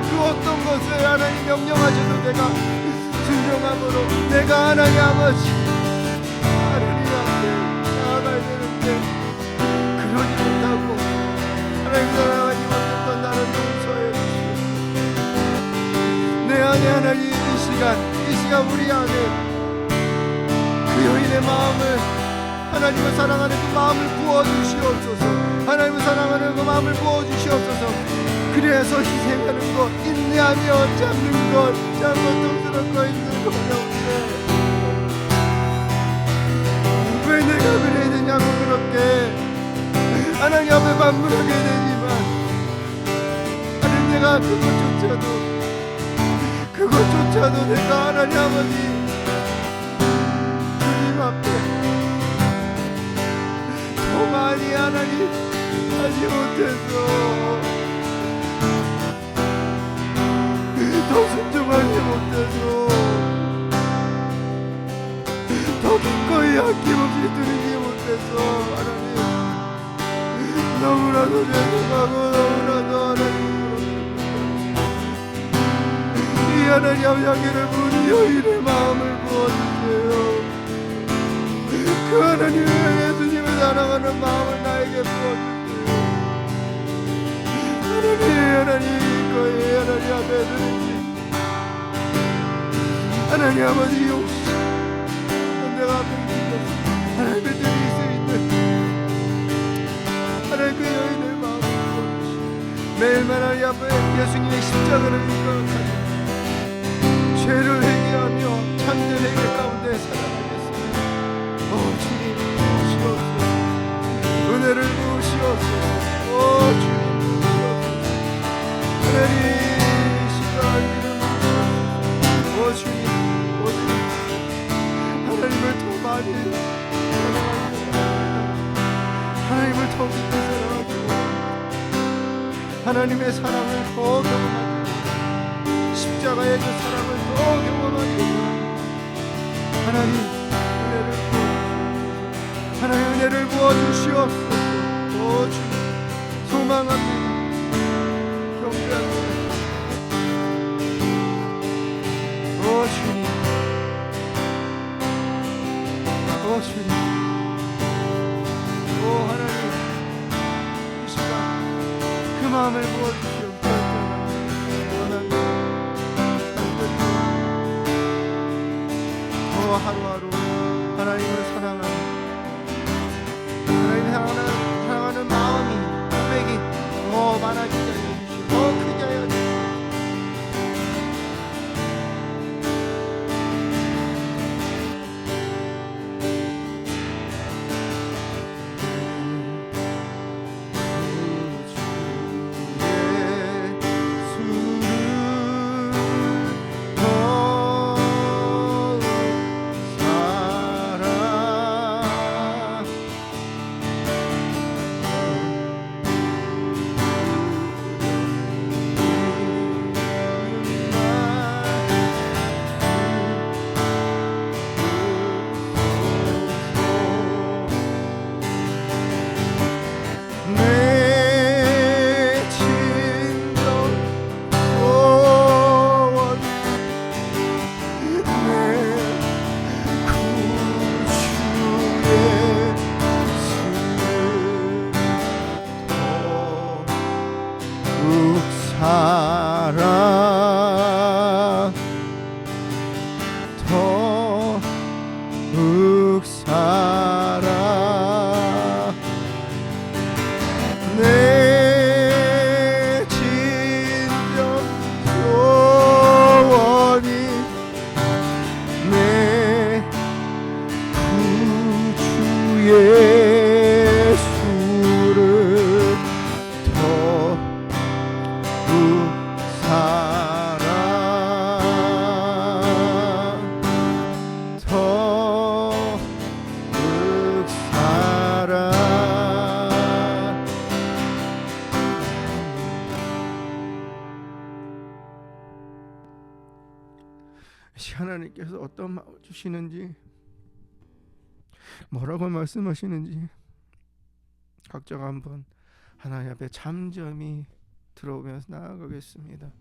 그 어떤 것을 하나님 명령하셔도 내가 순종함으로 내가 하나님 아버지 하나님 앞에 나아가야 되는데 그러지 못하고 하나님 사랑하니 어떤 나를 용서해 주시옵소서. 내 안에 하나님 이 시간 우리 안에 그 여인의 마음을 하나님을 사랑하는 그 마음을 부어주시옵소서. 하나님을 사랑하는 그 마음을 부어주시옵소서. 그래서 희생하는 것, 인내하며 참는 것, 참 고통스럽고 힘든 것 없네. 왜 내가 그래야 되냐고 그렇게 하나님 앞에 반문하게 되지만 하나님 내가 그것조차도 내가 하나님 아버지 주님 앞에 더 많이 하나님 하지 못해서 더 순종하지 못해서 더 기꺼이 아낌없이 드리지 못해서 하나님 너무나도 죄송하고 너무나도 하나님 이 하나님 향기를 부은 여인의 마음을 부어주세요. 그 하나님 예수님을 사랑하는 마음을 나에게 부어주세요. 하나님 거의 하나님 앞에 드리지 하나님 아버지 혹시 내가 앞에 있는 하나님의 드릴 수 있는 하나님 그 여인의 마음을 부어주시고 매일마다 하나님 앞에 예수님의 십자가를 생각하며 죄를 회개하며 참된 회개 가운데 살아가겠습니다. 주님 부으시옵소서. 은혜를 부으시옵소서. 주님 부으시옵소서. 하나님 시간 이름 부으시옵소서. 주님 하나님을 더 많이 사랑합니다. 하나님을 더 깊이 사랑하고 하나님의 사랑을 더 경험하고 십자가의 그 사랑을 더 경험하기 원합니다. 하나님 은혜를 부어주시옵소서. 주님 소망합니다. 경배합니다. 주님 주님 하나님 이 시간 그 마음을 부어주시옵소서. 하루하루 하나님을 사랑하는 하나님을 사랑하는 마음이 고백이 더 많아지게 해주시고 더 크게 하여 주시고 예수를 더 하나님께서 어떤 마음을 주시는지, 뭐라고 말씀하시는지 각자가 한번 하나님 앞에 잠잠히 들어오면서 나아가겠습니다.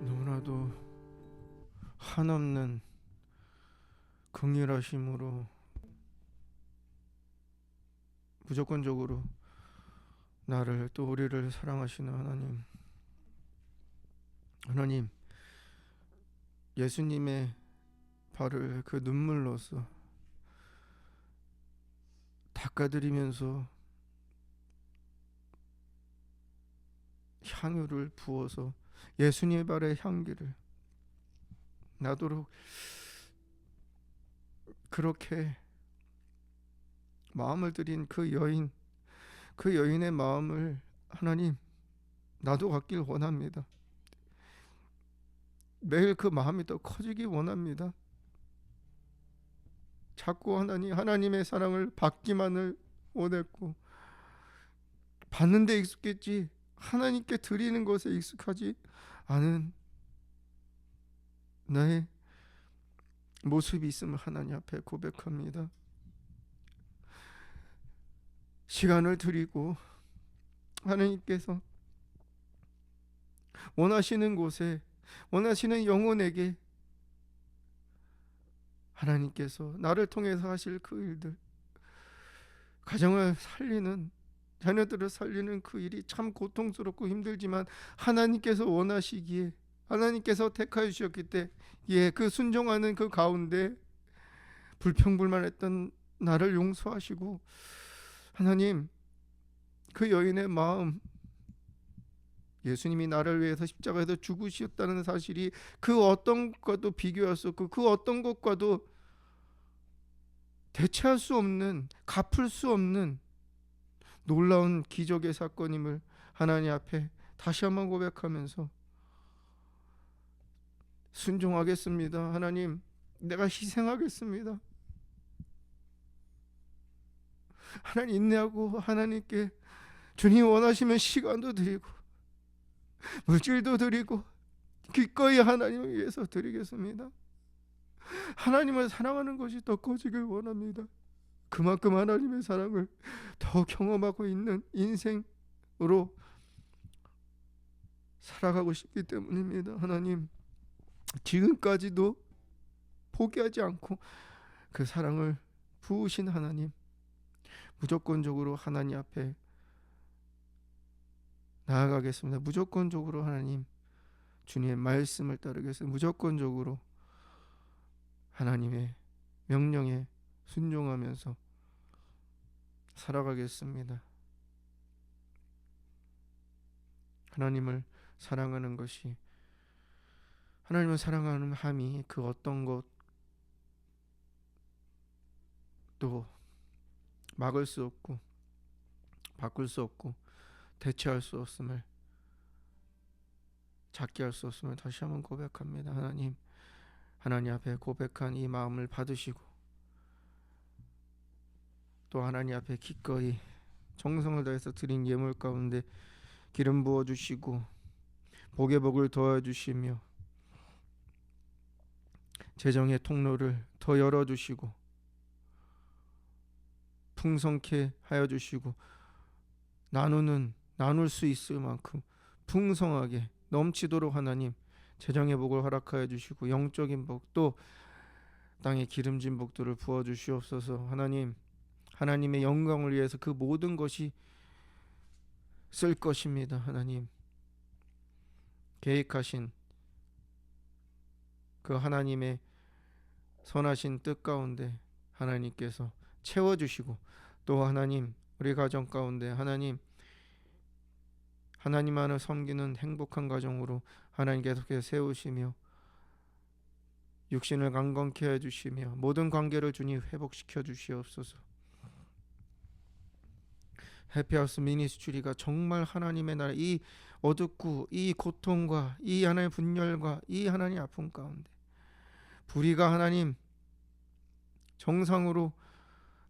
너무나도 한없는 긍휼하심으로 무조건적으로 나를 또 우리를 사랑하시는 하나님, 예수님의 발을 그 눈물로써 닦아드리면서 향유를 부어서 예수님의 발의 향기를 나도록 그렇게 마음을 들인 그 여인의 마음을 하나님, 나도 갖길 원합니다. 매일 그 마음이 더 커지기 원합니다. 자꾸 하나님의 사랑을 받기만을 원했고, 받는 데 익숙했지 하나님께 드리는 것에 익숙하지 않은 나의 모습이 있음을 하나님 앞에 고백합니다. 시간을 드리고 하나님께서 원하시는 곳에, 원하시는 영혼에게 하나님께서 나를 통해서 하실 그 일들, 가정을 살리는, 자녀들을 살리는 그 일이 참 고통스럽고 힘들지만 하나님께서 원하시기에, 하나님께서 택하여 주셨기 때문에 그 순종하는 그 가운데 불평불만했던 나를 용서하시고, 하나님, 그 여인의 마음, 예수님이 나를 위해서 십자가에서 죽으셨다는 사실이 그 어떤 것과도 비교할 수 없고, 그 어떤 것과도 대체할 수 없는, 갚을 수 없는 놀라운 기적의 사건임을 하나님 앞에 다시 한번 고백하면서 순종하겠습니다. 하나님, 내가 희생하겠습니다. 하나님, 인내하고 하나님께 주님 원하시면 시간도 드리고 물질도 드리고 기꺼이 하나님을 위해서 드리겠습니다. 하나님을 사랑하는 것이 더 커지길 원합니다. 그만큼 하나님의 사랑을 더 경험하고 있는 인생으로 살아가고 싶기 때문입니다. 하나님, 지금까지도 포기하지 않고 그 사랑을 부으신 하나님, 무조건적으로 하나님 앞에 나아가겠습니다. 무조건적으로 하나님, 주님의 말씀을 따르겠습니다. 무조건적으로 하나님의 명령에 순종하면서 살아가겠습니다. 하나님을 사랑하는 것이, 하나님을 사랑하는 함이 그 어떤 것도 막을 수 없고 바꿀 수 없고 대체할 수 없음을, 작게 할 수 없음을 다시 한번 고백합니다. 하나님 앞에 고백한 이 마음을 받으시고 또 하나님 앞에 기꺼이 정성을 다해서 드린 예물 가운데 기름 부어주시고 복의 복을 더해주시며 재정의 통로를 더 열어주시고 풍성케 하여 주시고 나눌 수 있을 만큼 풍성하게 넘치도록 하나님 재정의 복을 허락하여 주시고 영적인 복도 땅에 기름진 복들을 부어 주시옵소서. 하나님의 영광을 위해서 그 모든 것이 쓸 것입니다. 하나님, 계획하신 그 하나님의 선하신 뜻 가운데 하나님께서 채워주시고, 또 하나님 우리 가정 가운데 하나님만을 섬기는 행복한 가정으로 하나님 계속해서 세우시며 육신을 강건케 해주시며 모든 관계를 주님 회복시켜 주시옵소서. 해피하우스 미니스트리가 정말 하나님의 나라, 이 어둡고 이 고통과 이 하나님의 분열과 이 하나님의 아픔 가운데 불의가 하나님 정상으로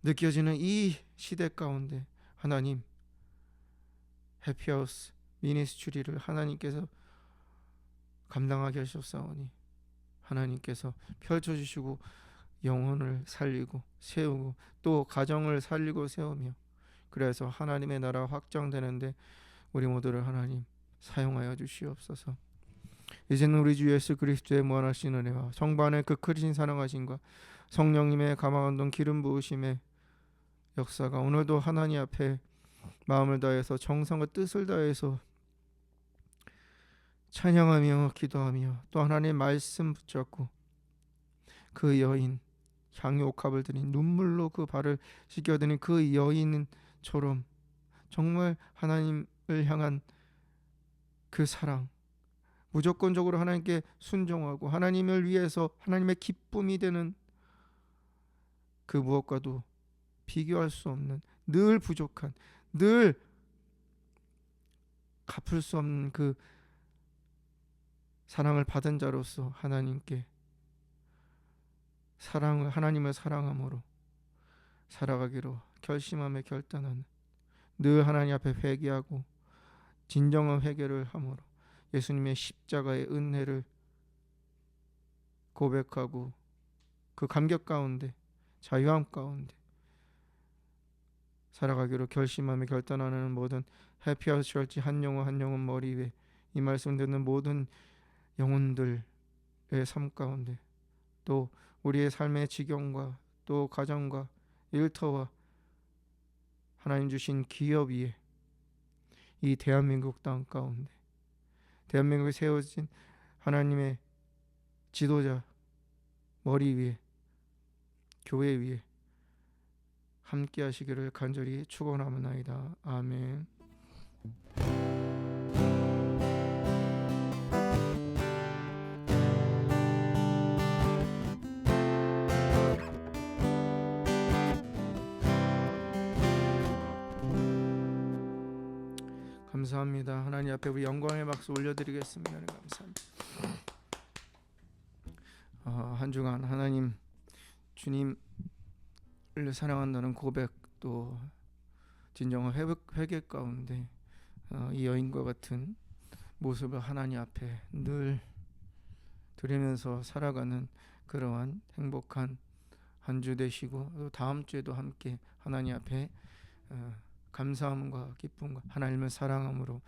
느껴지는 이 시대 가운데 하나님 해피하우스 미니스트리를 하나님께서 감당하게 하셨사오니 하나님께서 펼쳐주시고 영혼을 살리고 세우고 또 가정을 살리고 세우며, 그래서 하나님의 나라 확장되는데 우리 모두를 하나님 사용하여 주시옵소서. 이제는 우리 주 예수 그리스도의 무한하신 은혜와 성부 안에 그 크신 사랑하심과 성령님의 감화운동 기름 부으심의 역사가 오늘도 하나님 앞에 마음을 다해서 정성과 뜻을 다해서 찬양하며 기도하며 또 하나님의 말씀 붙잡고 그 여인 향유 옥합을 드린 눈물로 그 발을 씻겨드린 그 여인처럼 정말 하나님을 향한 그 사랑, 무조건적으로 하나님께 순종하고 하나님을 위해서 하나님의 기쁨이 되는 그 무엇과도 비교할 수 없는, 늘 부족한, 늘 갚을 수 없는 그 사랑을 받은 자로서 하나님께 하나님을 사랑함으로 살아가기로 결심하며 결단하는, 늘 하나님 앞에 회개하고 진정한 회개를 함으로 예수님의 십자가의 은혜를 고백하고 그 감격 가운데 자유함 가운데 살아가기로 결심하며 결단하는 모든 해피하우스 철치 한 영혼 머리 위에 이 말씀 듣는 모든 영혼들의 삶 가운데 또 우리의 삶의 지경과 또 가정과 일터와 하나님 주신 기업 위에 이 대한민국 땅 가운데 대한민국에 세워진 하나님의 지도자 머리 위에 교회 위에 함께 하시기를 간절히 축원하옵나이다. 아멘. 감사합니다. 하나님 앞에 우리 영광의 박수 올려드리겠습니다. 감사합니다. 한 주간 하나님 주님을 사랑한다는 고백 또 진정한 회개 가운데 이 여인과 같은 모습을 하나님 앞에 늘 드리면서 살아가는 그러한 행복한 한 주 되시고 또 다음 주에도 함께 하나님 앞에 감사함과 기쁨과 하나님을 사랑함으로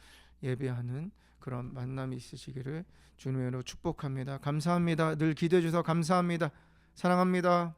예배하는 그런 만남이 있으시기를 주님으로 축복합니다. 감사합니다. 늘 기도해 주셔서 감사합니다. 사랑합니다.